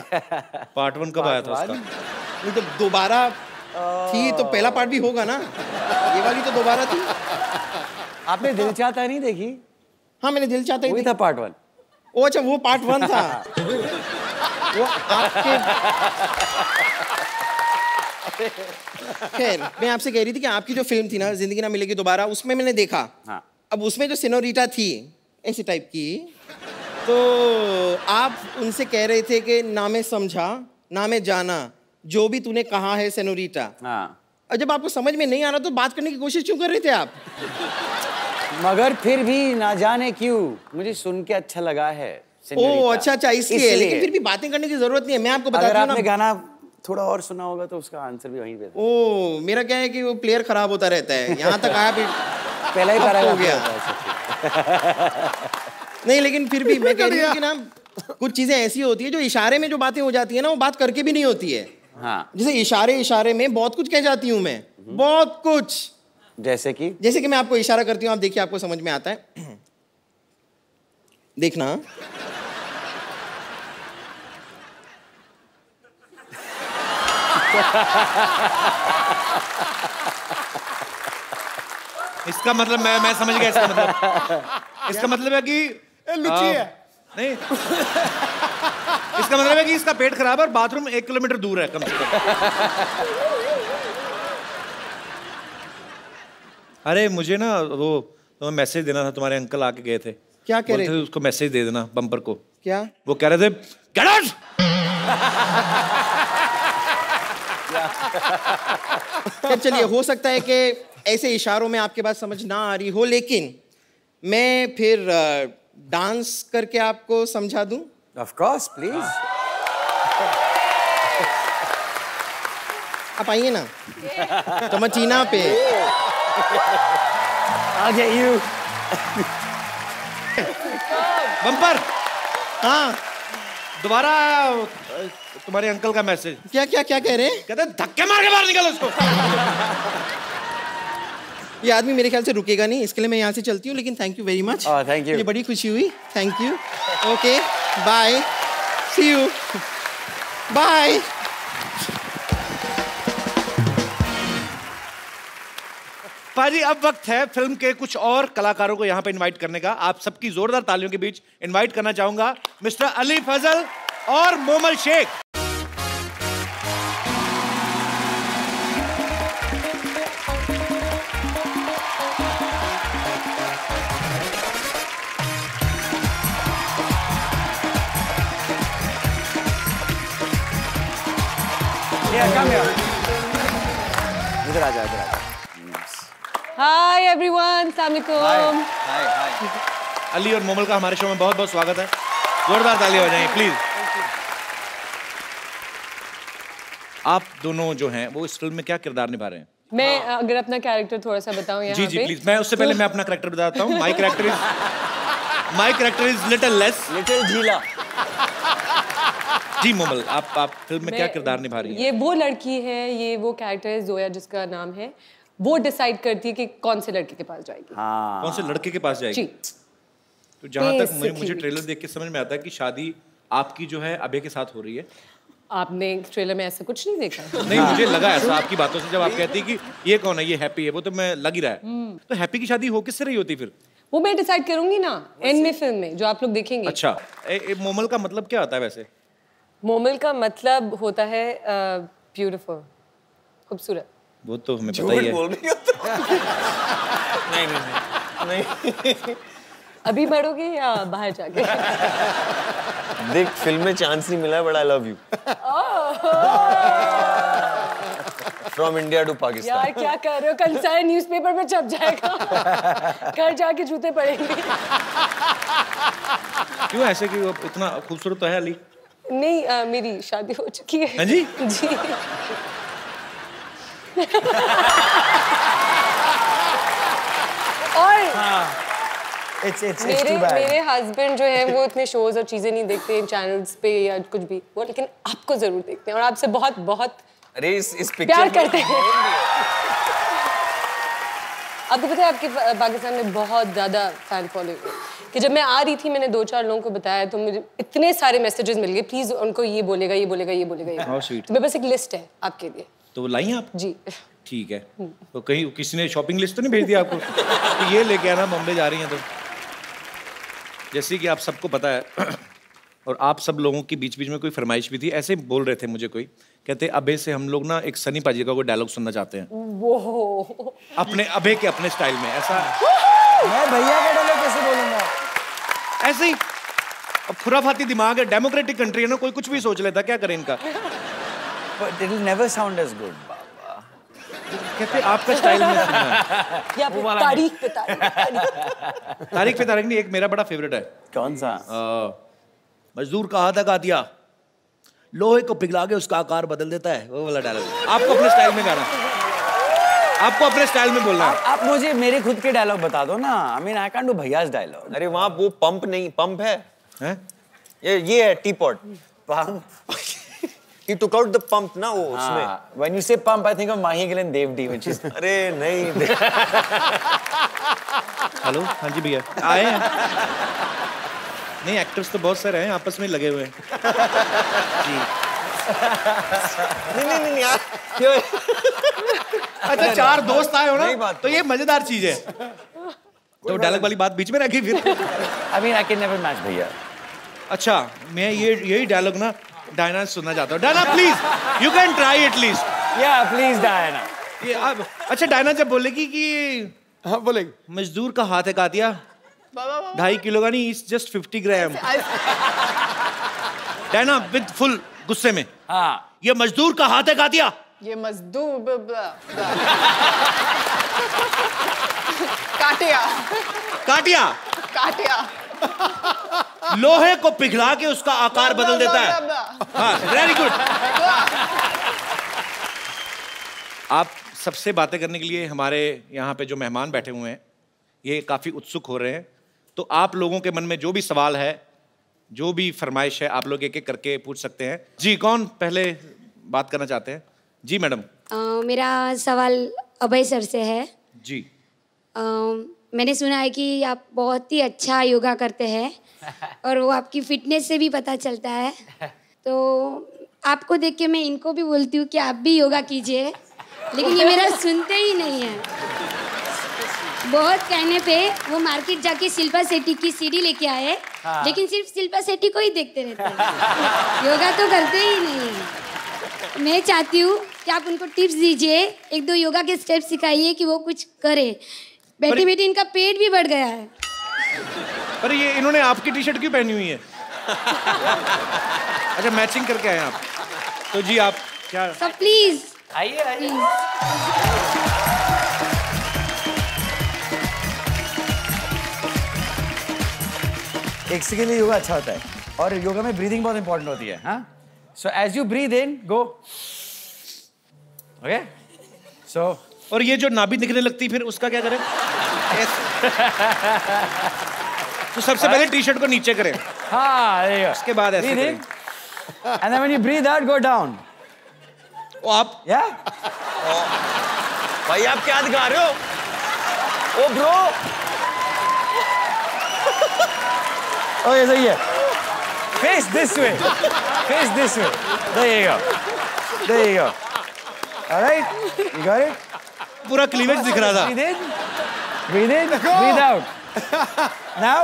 पार्ट 1 कब आया था उसका? नहीं तो दोबारा थी तो पहला पार्ट भी होगा ना, ये वाली तो दोबारा थी। आपने दिल चाहता नहीं देखी? हाँ मैंने दिल चाहता ही वही था पार्ट 1। ओ अच्छा वो पार्ट 1 था। वो आपके खैर मैं आपसे कह रही थी कि आपकी जो फिल्म थी ना, जिंदगी ना मिलेगी दोबारा, उसमें मैंने देखा। हाँ। अब उसमें जो सेनोरिटा थी ऐसी टाइप की, तो आप उनसे कह रहे थे कि ना मैं समझा ना मैं जाना, जो भी तूने कहा है सेनोरिटा। हाँ। और जब आपको समझ में नहीं आ रहा तो बात करने की कोशिश क्यों कर रहे थे आप? मगर फिर भी ना जाने क्यों मुझे सुन के अच्छा लगा है। ओ अच्छा इसलिए। लेकिन फिर भी बातें करने की जरूरत नहीं है, मैं आपको बता दूं ना। आपने गाना थोड़ा और सुना होगा तो उसका आंसर भी वहीं पे था। ओ मेरा क्या है कि वो प्लेयर खराब होता रहता है, यहाँ तक आया फिर पहला ही पैराग्राफ हो गया। नहीं लेकिन फिर भी मैं कह रही हूँ कि ना कुछ चीजें ऐसी होती है जो इशारे में जो बातें हो जाती है ना, वो बात करके भी नहीं होती है। हाँ। जैसे इशारे में बहुत कुछ कह जाती हूँ मैं, बहुत कुछ। जैसे कि मैं आपको इशारा करती हूँ, आप देखिए आपको समझ में आता है। देखना इसका मतलब मैं समझ गया। इसका मतलब है कि लुच्ची है। नहीं इसका मतलब है कि इसका पेट खराब है और बाथरूम 1 किलोमीटर दूर है कम से कम। अरे मुझे ना वो तुम्हें मैसेज देना था, तुम्हारे अंकल आके गए थे। क्या कह रहे थे? उसको मैसेज दे देना बम्पर को। क्या? वो कह रहे थे गेट आउट। चलिए हो सकता है कि ऐसे इशारों में आपके बात समझ ना आ रही हो, लेकिन मैं फिर डांस करके आपको समझा दूं। Of course please. आप आइए ना टमाटीना पे। I'll get you। बम्पर। हाँ दोबारा तुम्हारे अंकल का मैसेज। क्या कह रहे हैं? कहते धक्के मार के बाहर निकल उसको। ये आदमी मेरे ख्याल से रुकेगा नहीं, इसके लिए मैं यहाँ से चलती हूँ। लेकिन thank you very much. Thank you. मुझे बड़ी खुशी हुई। Thank you. Okay bye, see you, bye. पाजी अब वक्त है फिल्म के कुछ और कलाकारों को यहाँ पे इनवाइट करने का। आप सबकी जोरदार तालियों के बीच इनवाइट करना चाहूंगा मिस्टर अली फजल और मोमल शेख। इधर आ जा। Hi everyone, Assalamualaikum. हाय। अली और मोमल का हमारे शो में बहुत बहुत स्वागत है। जोरदार तालियां हो जाएंगी प्लीज। आप दोनों जो हैं वो इस फिल्म में क्या किरदार निभा रहे हैं? मैं अगर अपना कैरेक्टर थोड़ा सा बताऊं यहाँ जी जी प्लीज। मैं उससे पहले मैं अपना कैरेक्टर बताता हूँ। My character is little less, little झीला। जी मोमल, आप फिल्म में क्या किरदार निभा रही हैं? ये वो लड़की है, ये वो कैरेक्टर है जोया जिसका नाम है। वो डिसाइड करती है कि कौन से लड़के के पास जाएगी। हाँ। कौन से लड़के के पास जाएगी? जी। तो जहाँ तक मुझे ट्रेलर देख के समझ में आता है कि शादी आपकी जो है अभय के साथ हो रही है। आपने ट्रेलर में ऐसा कुछ नहीं देखा? नहीं, मुझे लगा ऐसा आपकी बातों से, जब आप कहती है कि ये कौन है, ये हैप्पी है, वो तो मैं लग ही रहा है। तो हैप्पी की शादी हो किससे रही होती फिर? वो मैं डिसाइड करूंगी ना एंड में फिल्म में, जो आप लोग देखेंगे। अच्छा, मोमल का मतलब क्या होता है वैसे? मोमल का मतलब होता है ब्यूटीफुल, खूबसूरत। वो तो हमें पता ही है। नहीं। अभी मरोगे या बाहर जाके? देख, फिल्म में चांस नहीं मिला है, but I love you. From India to Pakistan. यार क्या कर रहे हो? कल सारे न्यूज़पेपर में छप जाएगा। घर जाके जूते पड़ेंगे। क्यों ऐसे? कि वो इतना खूबसूरत तो है अली? नहीं, मेरी शादी हो चुकी है। हाँ जी? जी। और मेरे हस्बैंड जो है वो इतने शोज और चीजें नहीं देखते चैनल्स पे या कुछ भी, वो लेकिन आपको जरूर देखते हैं और आपसे बहुत बहुत अरे इस प्यार करते हैं। आपको पता है आपके पाकिस्तान में बहुत ज्यादा फैन फॉलोइंग है कि जब मैं आ रही थी मैंने 2-4 लोगों को बताया तो मुझे इतने सारे मैसेजेस मिल गए, प्लीज उनको ये बोलेगा ये बोलेगा ये बोलेगा। तो मेरे पास एक लिस्ट है आपके लिए। तो वो लाई आप? जी ठीक है। तो कहीं किसी ने शॉपिंग लिस्ट तो नहीं भेज दिया आपको कि ये लेके आना, बॉम्बे जा रही हैं? तो जैसे कि आप सबको पता है और आप सब लोगों की बीच बीच में कोई फरमाइश भी थी, ऐसे बोल रहे थे मुझे कोई, कहते अबे से हम लोग ना एक सनी पाजी का कोई डायलॉग सुनना चाहते हैं। वो अपने अबे के अपने स्टाइल में। ऐसा मैं भैया का डायलॉग कैसे बोलूंगा? ऐसे ही अब खुराफाती दिमाग है, डेमोक्रेटिक कंट्री है ना, कोई कुछ भी सोच लेता, क्या करें इनका। But it will never sound as good. कहते आपका स्टाइल में सुनना है। तारीख पे तारीख नहीं, एक मेरा बड़ा फेवरेट है। कौन सा? मजदूर का हाथ का दिया, लोहे को पिघला के उसका आकार बदल देता है, वो वाला डायलॉग। आपको अपने स्टाइल में गाना, आपको अपने स्टाइल में बोलना है। आप मुझे मेरे खुद के डायलॉग बता दो ना। I mean I can't do भैया's डायलॉग। अरे वहाँ वो पंप नहीं, पंप है? ये है teapot. Pump. He took out the pump ना वो उसमें। When you say pump, I think of Mahi Gill and Dev D, which is। अरे नहीं। हेलो, हाँ जी भैया आए हैं। नहीं, एक्टर्स तो बहुत सारे हैं, आपस में लगे हुए हैं जी। नहीं यार, क्यों? अच्छा, 4 दोस्त आए हो ना, तो ये मजेदार चीज है। तो डायलॉग वाली बात बीच में रखी फिर। I mean I can never match भैया। अच्छा, मैं यही डायलॉग ना डायना सुनना चाहता हूँ। Diana please, you can try at least. या प्लीज डायना। ये अच्छा, डायना जब बोलेगी कि हाँ बोलेगी, मजदूर का हाथ है कातिया 2.5 किलो का नहीं, it's just 50 gram. Diana with full गुस्से में, हाँ ये मजदूर का हाथ है कातिया, ये मजदूर काटिया काटिया काटिया लोहे को पिघला के उसका आकार बदल देता है। हाँ, वेरी गुड। आप सबसे बातें करने के लिए हमारे यहाँ पे जो मेहमान बैठे हुए हैं ये काफी उत्सुक हो रहे हैं, तो आप लोगों के मन में जो भी सवाल है, जो भी फरमाइश है, आप लोग एक एक करके पूछ सकते हैं। जी, कौन पहले बात करना चाहते हैं? जी मैडम। मेरा सवाल अभय सर से है। जी। मैंने सुना है कि आप बहुत ही अच्छा योगा करते हैं और वो आपकी फिटनेस से भी पता चलता है, तो आपको देख के मैं इनको भी बोलती हूँ कि आप भी योगा कीजिए, लेकिन ये मेरा सुनते ही नहीं है। बहुत कहने पे वो मार्केट जाके शिल्पा शेट्टी की सीडी लेके आए, लेकिन सिर्फ शिल्पा शेट्टी को ही देखते रहते हैं, योगा तो करते ही नहीं है। मैं चाहती हूँ कि आप उनको टिप्स दीजिए, 1-2 योगा के स्टेप सिखाइए कि वो कुछ करे। बैठे बैठे इनका पेट भी बढ़ गया है। पर ये इन्होंने आपकी टी शर्ट क्यों पहनी हुई है? अच्छा, मैचिंग करके आए आप। तो जी आप क्या? सब प्लीज आइए। एक सेकंड लिए योगा अच्छा होता है और योगा में ब्रीदिंग बहुत इंपॉर्टेंट होती है। हाँ, so as you breathe in, go okay so और ये जो नाभि दिखने लगती फिर उसका क्या करें? तो सबसे पहले टी शर्ट को नीचे करें। हाँ, उसके बाद ऐसे करें। And then when you breathe out, go down. ओ आप Yeah? भाई आप क्या दिखा रहे हो? ओ ब्रो। Okay, सही है। Face this way. Face this way. There you go. There you go. All right? You got it? पूरा क्लीवेज दिख रहा था। Breathe in. Breathe in. Breathe out. Now,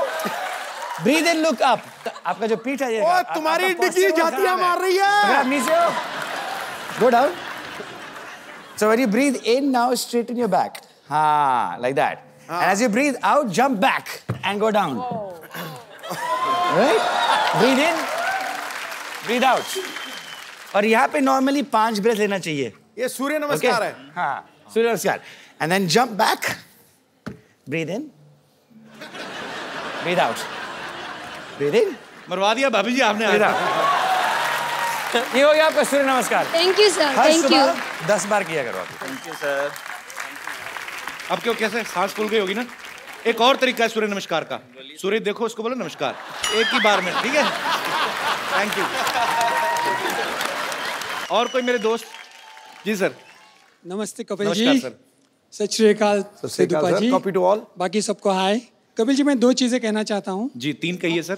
breathe in, look up. आपका जो पीठ है ये। ओ तुम्हारी डिग्गी जातियां मार रही है। आप नीचे हो। Go down. So when you breathe in, now straighten your back. हाँ, like that. And as you breathe out, jump back and go down. Right? Breathe in, breathe out. और यहाँ पे normally 5 breath लेना चाहिए. ये सूर्य नमस्कार है। हाँ, सूर्य नमस्कार. And then jump back. Breathe in. Breathe out. Breathe in. मरवा दिया भाभी जी आपने। Breathe out. ये हो गया आपका सूर्य नमस्कार। Thank you sir, her thank you. सुबह 10 बार किया करो आप। Thank you sir. अब क्यों कैसे सांस फूल गई होगी ना? एक और तरीका है सूर्य नमस्कार का। सूर्य देखो उसको बोलो नमस्कार एक ही बार में, ठीक है? Thank you. और कोई मेरे दोस्त? जी सर। नमस्ते कपिल नमस्कार जी। सर। सत श्री अकाल सेदुपा जी। Copy to all. बाकी सबको हाय। कपिल जी मैं 2 चीजें कहना चाहता हूँ। जी 3 कहिए सर।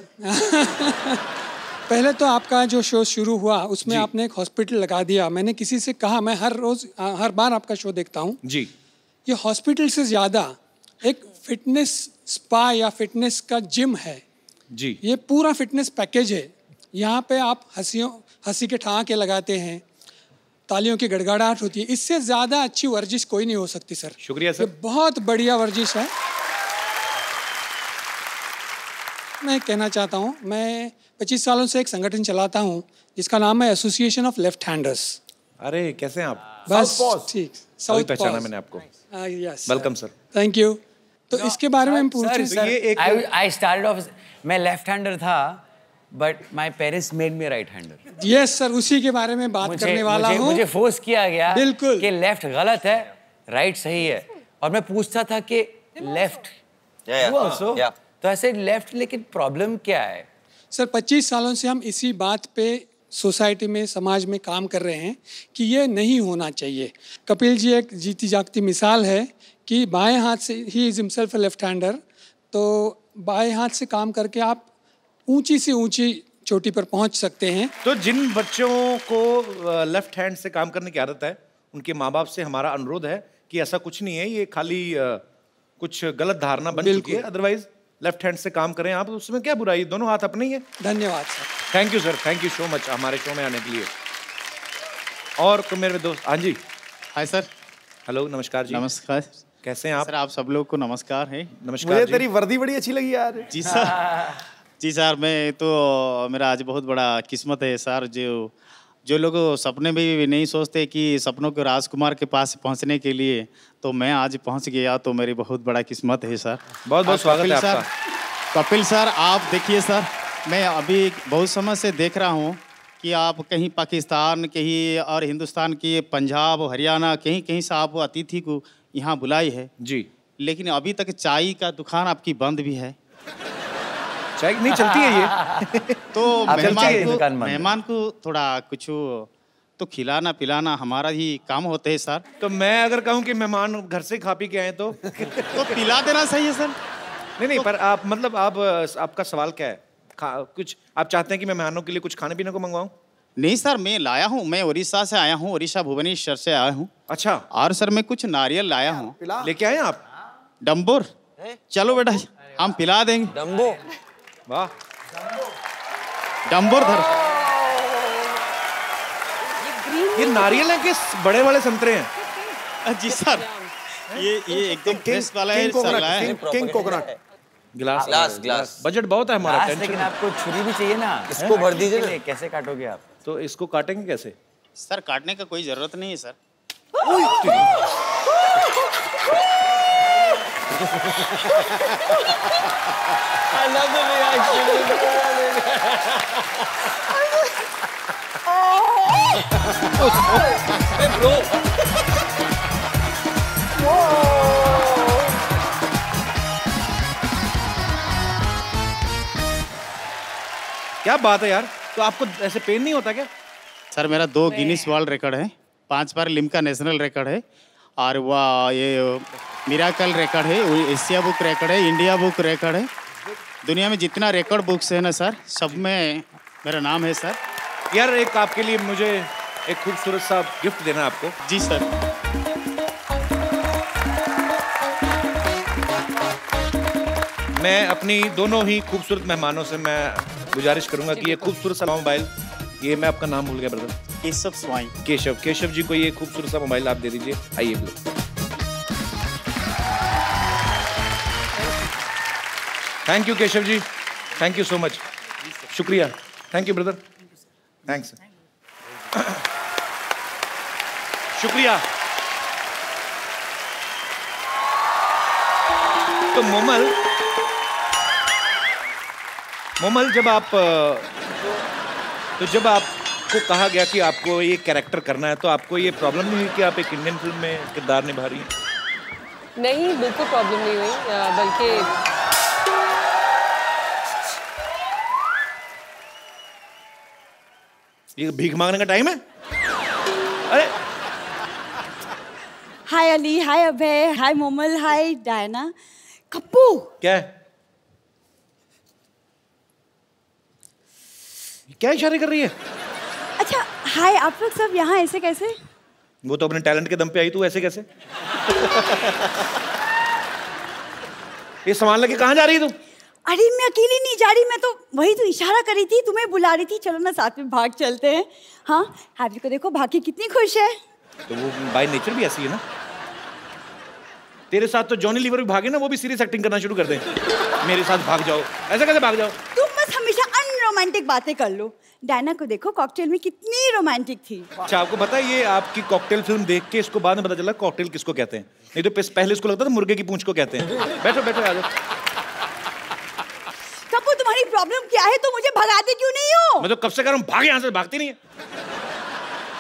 पहले तो आपका जो शो शुरू हुआ उसमें आपने एक हॉस्पिटल लगा दिया। मैंने किसी से कहा, मैं हर बार आपका शो देखता हूँ जी। ये हॉस्पिटल से ज्यादा एक फिटनेस स्पा या फिटनेस का जिम है जी। ये पूरा फिटनेस पैकेज है। यहाँ पे आप हंसी के ठहाके लगाते हैं, तालियों की गड़गड़ाहट होती है। इससे ज्यादा अच्छी वर्जिश कोई नहीं हो सकती सर। शुक्रिया सर। ये बहुत बढ़िया वर्जिश है। मैं कहना चाहता हूँ, मैं 25 सालों से एक संगठन चलाता हूँ जिसका नाम है एसोसिएशन ऑफ लेफ्ट हैंडर्स। अरे कैसे हैं आप? बस ठीक। साउथ पहचाना मैंने आपको। Yes welcome sir. Thank you. तो इसके बारे में हम पूछें। I started off मैं लेफ्ट हैंडर था but my parents made me right hander. Yes sir, उसी के बारे में बात करने वाला हूँ। मुझे फोर्स किया गया बिल्कुल कि लेफ्ट गलत है, राइट सही है। और मैं पूछता था कि लेफ्ट तो ऐसे लेफ्ट, लेकिन प्रॉब्लम क्या है? सर 25 सालों से हम इसी बात पे सोसाइटी में, समाज में काम कर रहे हैं कि ये नहीं होना चाहिए। कपिल जी एक जीती जागती मिसाल है कि बाएं हाथ से ही इज हिमसेल्फ लेफ्ट हैंडर, तो बाएं हाथ से काम करके आप ऊंची से ऊंची चोटी पर पहुंच सकते हैं। तो जिन बच्चों को लेफ्ट हैंड से काम करने की आदत है उनके माँ बाप से हमारा अनुरोध है कि ऐसा कुछ नहीं है, ये खाली कुछ गलत धारणा बन चुकी है। अदरवाइज लेफ्ट हैंड से काम करें आप, उसमें क्या बुराई, दोनों हाथ अपने ही है। धन्यवाद sir. Thank you sir, thank you so much हमारे शो में आने के लिए। और मेरे दोस्त, हाँ जी। Hi sir. हेलो, नमस्कार जी। नमस्कार। कैसे हैं आप? सर आप सब लोग को नमस्कार है। नमस्कार। मुझे तेरी वर्दी बड़ी अच्छी लगी यार। जी सर। जी सर, मैं तो मेरा आज बहुत बड़ा किस्मत है सर। जो लोग सपने में भी नहीं सोचते कि सपनों के राजकुमार के पास पहुंचने के लिए, तो मैं आज पहुंच गया, तो मेरी बहुत बड़ा किस्मत है सर। बहुत बहुत स्वागत है आपका। कपिल सर, आप देखिए सर, मैं अभी बहुत समय से देख रहा हूं कि आप कहीं पाकिस्तान, कहीं और हिंदुस्तान की पंजाब, हरियाणा, कहीं कहीं से आप अतिथि को यहाँ बुलाई है जी, लेकिन अभी तक चाय का दुकान आपकी बंद भी है। चाय नहीं चलती है ये। तो मेहमान को थोड़ा कुछ तो खिलाना पिलाना हमारा ही काम होते है सर। तो मैं अगर कहूँ कि मेहमान घर से खा पी के आए तो पिला देना सही है सर। नहीं, पर आप मतलब आपका सवाल क्या है? कुछ आप चाहते हैं कि मैं मेहमानों के लिए कुछ खाने पीने को मंगवाऊं? नहीं सर, मैं लाया हूँ, मैं उड़ीसा से आया हूँ, उड़ीसा भुवनेश्वर से आया हूँ। अच्छा। और सर मैं कुछ नारियल लाया हूँ। लेके आए आप? डम्बोर। चलो बेटा हम पिला देंगे। डम्बो? वाह, डम्बोर धर। ये नारियल है कि बड़े वाले संतरे हैं? जी सर, ये एकदम फ्रेश वाला है। King coconut. ग्लास। बजट बहुत है हमारा। लेकिन आपको छुरी भी चाहिए ना, इसको भर दीजिए। कैसे काटोगे आप? तो इसको काटेंगे कैसे? सर काटने का कोई जरूरत नहीं है sir. I love the reaction. Bro क्या बात है यार, तो आपको ऐसे पेन नहीं होता क्या? सर मेरा 2 गिनीज वर्ल्ड रिकॉर्ड है, 5 बार लिम्का नेशनल रिकॉर्ड है, और वह ये मिराकल रिकॉर्ड है, एशिया बुक रिकॉर्ड है, इंडिया बुक रिकॉर्ड है। दुनिया में जितना रिकॉर्ड बुक्स है ना सर, सब में मेरा नाम है सर। यार एक आपके लिए मुझे एक खूबसूरत सा गिफ्ट देना आपको। जी सर। मैं अपनी दोनों ही खूबसूरत मेहमानों से मैं गुजारिश करूंगा कि ये खूबसूरत सा मोबाइल, ये मैं आपका नाम भूल गया ब्रदर, केशव स्वाई। केशव जी को ये खूबसूरत सा मोबाइल आप दे दीजिए। आइए bro. Thank you Keshav ji, thank you so much, शुक्रिया, थैंक यू ब्रदर, थैंक्स, शुक्रिया। तो मोमल जब आपको कहा गया कि आपको ये कैरेक्टर करना है, तो आपको ये प्रॉब्लम नहीं हुई कि आप एक इंडियन फिल्म में किरदार निभा रही हैं? नहीं, बिल्कुल प्रॉब्लम नहीं हुई, बल्कि ये भीख मांगने का टाइम है? अरे हाय अली, हाय अभय, हाय मोमल, हाय डायना। कप्पू क्या है? क्या इशारे कर रही है? अच्छा हाय, आप लोग सब यहाँ ऐसे कैसे? वो तो अपने टैलेंट के दम पे आई, तू ऐसे कैसे? ये सामान लेके कहाँ जा रही है तू? अरे मैं अकेली नहीं जा रही, मैं तो वही तो इशारा कर रही थी, तुम्हें बुला रही थी, चलो ना साथ में भाग चलते हैं। हाँ हैप्पी को देखो, भाग के कितनी खुश है। तो वो बाय नेचर भी ऐसी है ना। तेरे साथ तो जॉनी लीवर भी भागे ना, वो भी सीरियस एक्टिंग करना शुरू कर दे। मेरे साथ भाग जाओ, ऐसे कैसे भाग जाओ? तुम बस हमेशा अनरोमांटिक बातें कर लो। डायना को देखो, कॉकटेल में कितनी रोमांटिक थी। अच्छा आपको पता है ये आपकी कॉकटेल फिल्म देख के इसको बाद में पता चला कॉकटेल किसको कहते हैं। नहीं तो पहले इसको लगता था मुर्गे की पूंछ को कहते हैं। बैठो बैठो आ जाओ। कप्पू तुम्हारी प्रॉब्लम क्या है, तो मुझे भगाते क्यों नहीं हो? मैं तो कब से कह रहा हूँ भाग यहाँ से, भागती नहीं है।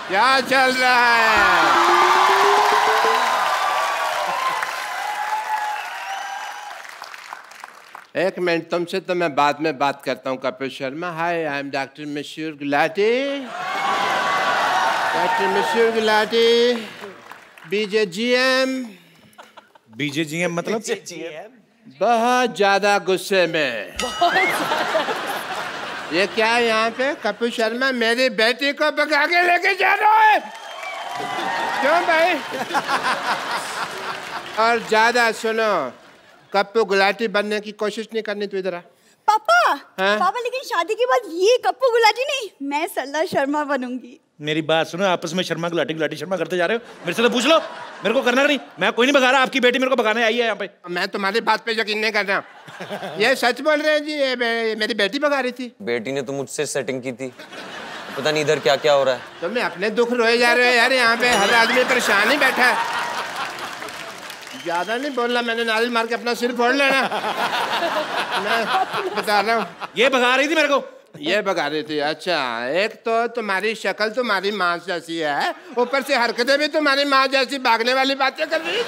क्या चल रहा है? एक मिनट, तुमसे तो मैं बाद में बात करता हूँ कपिल शर्मा। हाय, आई एम डॉक्टर मशहूर गुलाटी, डॉक्टर मशहूर गुलाटी, बीजेजीएम। बीजेजीएम मतलब? बहुत ज्यादा गुस्से में। ये क्या है यहाँ पे? कपिल शर्मा मेरी बेटी को भगा के लेके जा रहा है। क्यों भाई? और ज्यादा सुनो, कप्पू गुलाटी बनने की कोशिश नहीं करनी। तू इधर आ। पापा हाँ? पापा लेकिन शादी के बाद ये कप्पू गुलाटी नहीं, मैं सरला शर्मा बनूंगी। मेरी बात सुनो, आपस में शर्मा गुलाटी गुलाटी शर्मा करते जा रहे हो। मेरे से तो पूछ लो, मेरे को करना नहीं। मैं कोई नहीं भगा रहा, आपकी बेटी मेरे को भगाने आई है यहाँ पे। मैं तुम्हारी बात पे यकीन नहीं कर रहा। ये सच बोल रहे हैं जी, ये मेरी बेटी भगा रही थी। बेटी ने तो मुझसे सेटिंग की थी, पता नहीं इधर क्या क्या हो रहा है। तो मैं अपने दुख रोए जा रहे हो यार, यहाँ पे हर आदमी परेशान ही बैठा है। ज्यादा नहीं बोलना, मैंने नारियल मार के अपना सिर फोड़ लेना। मैं बता रहा हूँ। ये भगा रही थी मेरे को। ये भगा रही थी? अच्छा, एक तो तुम्हारी शक्ल तुम्हारी माँ जैसी है, ऊपर से हरकतें भी तुम्हारी माँ जैसी, भागने वाली बातें कर रही है।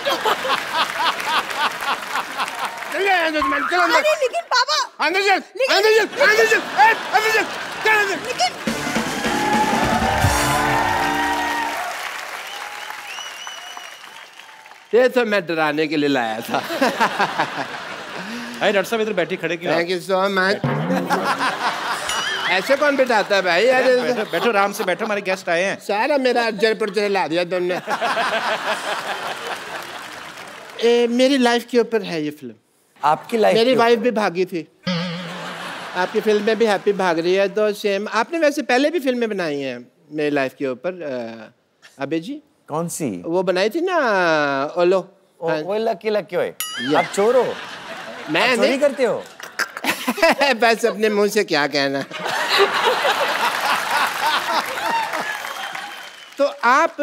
चलो लेकिन पापा अंदर चल, अंदर चल, अंदर चल, अंदर चल, चल अंदर। लेकिन ये तो मैं डराने के लिए लाया था। अरे डॉक्टर साहब इधर बैठी खड़े क्यों? Thank you so much. ऐसे कौन बिठाता है भाई? बैठो, बैठो आराम से बैठो, हमारे गेस्ट आए हैं। सारा मेरा जयपुर ला दिया तुमने। मेरी लाइफ के ऊपर है ये फिल्म। आपकी लाइफ? मेरी वाइफ भी भागी थी, आपकी फिल्म में भी हैप्पी भाग रही है, तो सेम। आपने वैसे पहले भी फिल्में बनाई हैं मेरी लाइफ के ऊपर अबे जी। कौन सी? वो बनाई थी ना ओलो। वो लकी लकी होए। आप चोर हो? मैं नहीं करते हो? बस अपने मुंह से क्या कहना। तो आप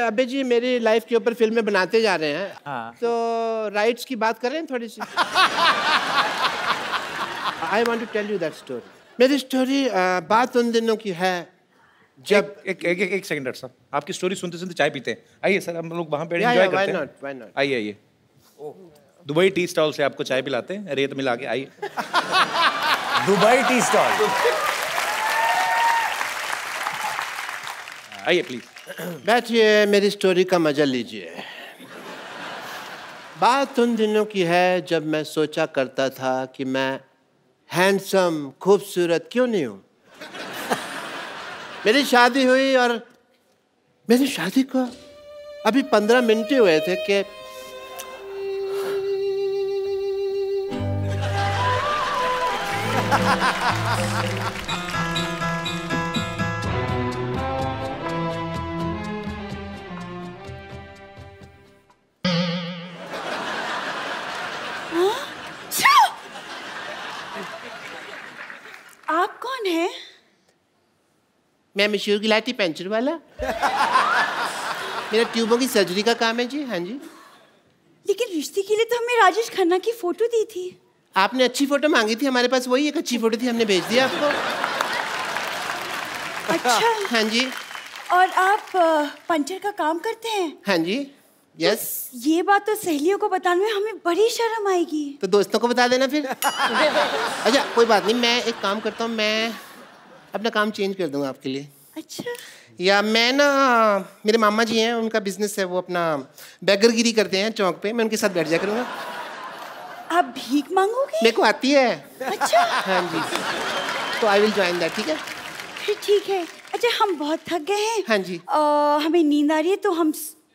अबे जी मेरी लाइफ के ऊपर फिल्में बनाते जा रहे हैं। हाँ। तो राइट्स की बात करें थोड़ी सी। I want to tell you that story. मेरी स्टोरी बात उन दिनों की है जब एक सेकंड डॉक्टर साहब, आपकी स्टोरी सुनते सुनते चाय पीते हैं। आइए सर, हम लोग वहाँ पे एंजॉय करते हैं। आइए आइए, दुबई टी स्टॉल से आपको चाय पिलाते हैं, रेत मिला के। आइए दुबई टी स्टॉल, आइए प्लीज बैठिए, मेरी स्टोरी का मजा लीजिए। बात उन दिनों की है जब मैं सोचा करता था कि मैं हैंडसम, खूबसूरत क्यों नहीं हूं। मेरी शादी हुई और मेरी शादी को अभी 15 मिनट ही हुए थे कि आप कौन है? मैं मशहूर गिलाटी पेंचर वाला। मेरा ट्यूबों की सर्जरी का काम है जी। हाँ जी। लेकिन रिश्ते के लिए तो हमें राजेश खन्ना की फोटो दी थी। आपने अच्छी फोटो मांगी थी, हमारे पास वही एक अच्छी फोटो थी, हमने भेज दिया आपको। अच्छा। हाँ जी। और आप पंचर का काम करते हैं? हाँ जी। यस। ये बात तो सहेलियों को बताने में हमें बड़ी शर्म आएगी। तो दोस्तों को बता देना फिर। अच्छा कोई बात नहीं, मैं एक काम करता हूँ, मैं अपना काम चेंज कर दूंगा आपके लिए। अच्छा। या मैं ना, मेरे मामा जी हैं, उनका बिजनेस है, वो अपना बैगरगिरी करते हैं चौक पे, मैं उनके साथ बैठ जाया करूँगा। आप भीख मांगोगे? मेरे को आती है। अच्छा। हाँ जी, तो आई विल ज्वाइन दैट। ठीक है, फिर ठीक है। अच्छा हम बहुत थक गए हैं। हाँ जी। हमें नींद आ रही है, तो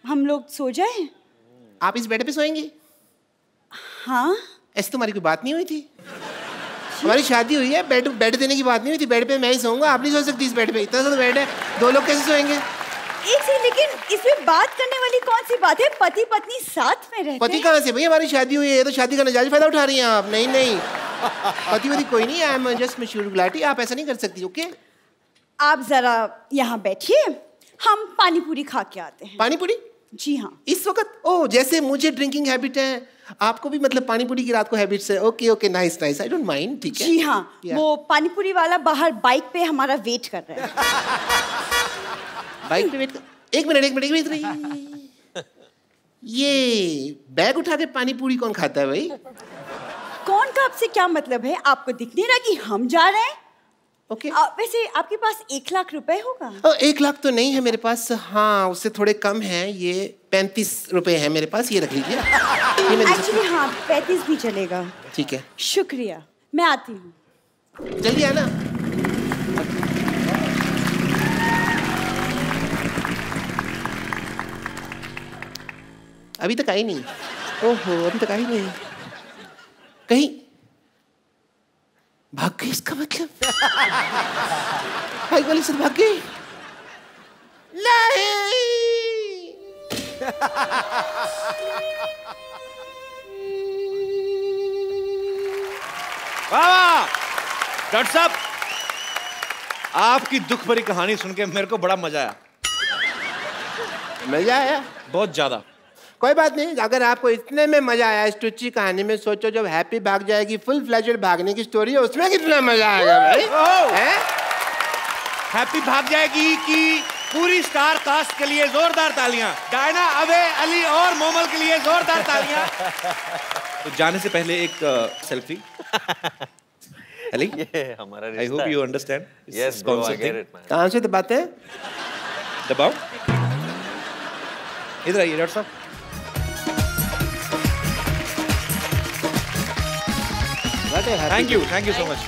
हम लोग सो जाएं? आप इस बेड पे सोएंगे? हाँ। ऐसी तुम्हारी कोई बात नहीं हुई थी? हमारी शादी हुई है, बेड देने की बात नहीं हुई थी। बेड पे मैं ही सोऊंगा, आप नहीं सो सकती इस बेड पे। इतना सा तो बेड है, दो लोग कैसे सोएंगे? एक से, लेकिन इसमें बात करने वाली कौन सी बात है? पति पत्नी साथ में रहते। पति कहाँ से भैया, हमारी शादी हुई है, तो शादी का नाजायज फायदा उठा रही हैं आप। नहीं नहीं, पति वति कोई नहीं, आई एम जस्ट मशहूर गुलाटी, आप ऐसा नहीं कर सकती। ओके, आप जरा यहाँ बैठिए, हम पानी पूरी खा के आते हैं। पानी पूरी? जी हाँ। इस वक्त? ओ, जैसे मुझे ड्रिंकिंग हैबिट है, आपको भी मतलब पानी पूरी की रात को हैबिट्स है। Okay okay, nice nice, I don't mind. ठीक है। जी हाँ, वो पानी पूरी वाला बाहर बाइक पे हमारा वेट कर रहा है। बाइक पे वेट कर? एक मिनट, ये बैग उठा के पानी पूरी कौन खाता है भाई? कौन का आपसे क्या मतलब है? आपको दिख नहीं रहा कि हम जा रहे हैं? ओके। वैसे आपके पास 1 लाख रुपए होगा? 1 लाख तो नहीं है मेरे पास, हाँ उससे थोड़े कम है, ये 35 रुपए है मेरे पास, ये रख लीजिए। एक्चुअली हाँ, 35 भी चलेगा। ठीक है, शुक्रिया, मैं आती हूँ। जल्दी आना। अभी तक आई नहीं? ओहो, अभी तक आई नहीं, कहीं भाग गई इसका मतलब? भाई वाली से भाग गई? नहीं। वाह डॉक्टर साहब, आपकी दुख भरी कहानी सुन के मेरे को बड़ा मजा आया। मजा आया? बहुत ज्यादा। कोई बात नहीं, अगर आपको इतने में मजा आया इस टुच्ची कहानी में, सोचो जब हैप्पी भाग जाएगी, फुल फ्लेजेड भागने की स्टोरी है, उसमें कितना मजा आएगा भाई। हैं? हैप्पी भाग जाएगी कि पूरी स्टार कास्ट के लिए जोरदार तालियां, डायना, अबे, अली और मोमल के लिए जोरदार तालियां। तो जाने से पहले एक सेल्फी। अली, ये हमारा रिश्ता। I hope you understand. Yes bro, I get it man. कहाँ से दबाते हैं? दबाओ। इधर आइए डॉक्टर साहब। Thank you so much.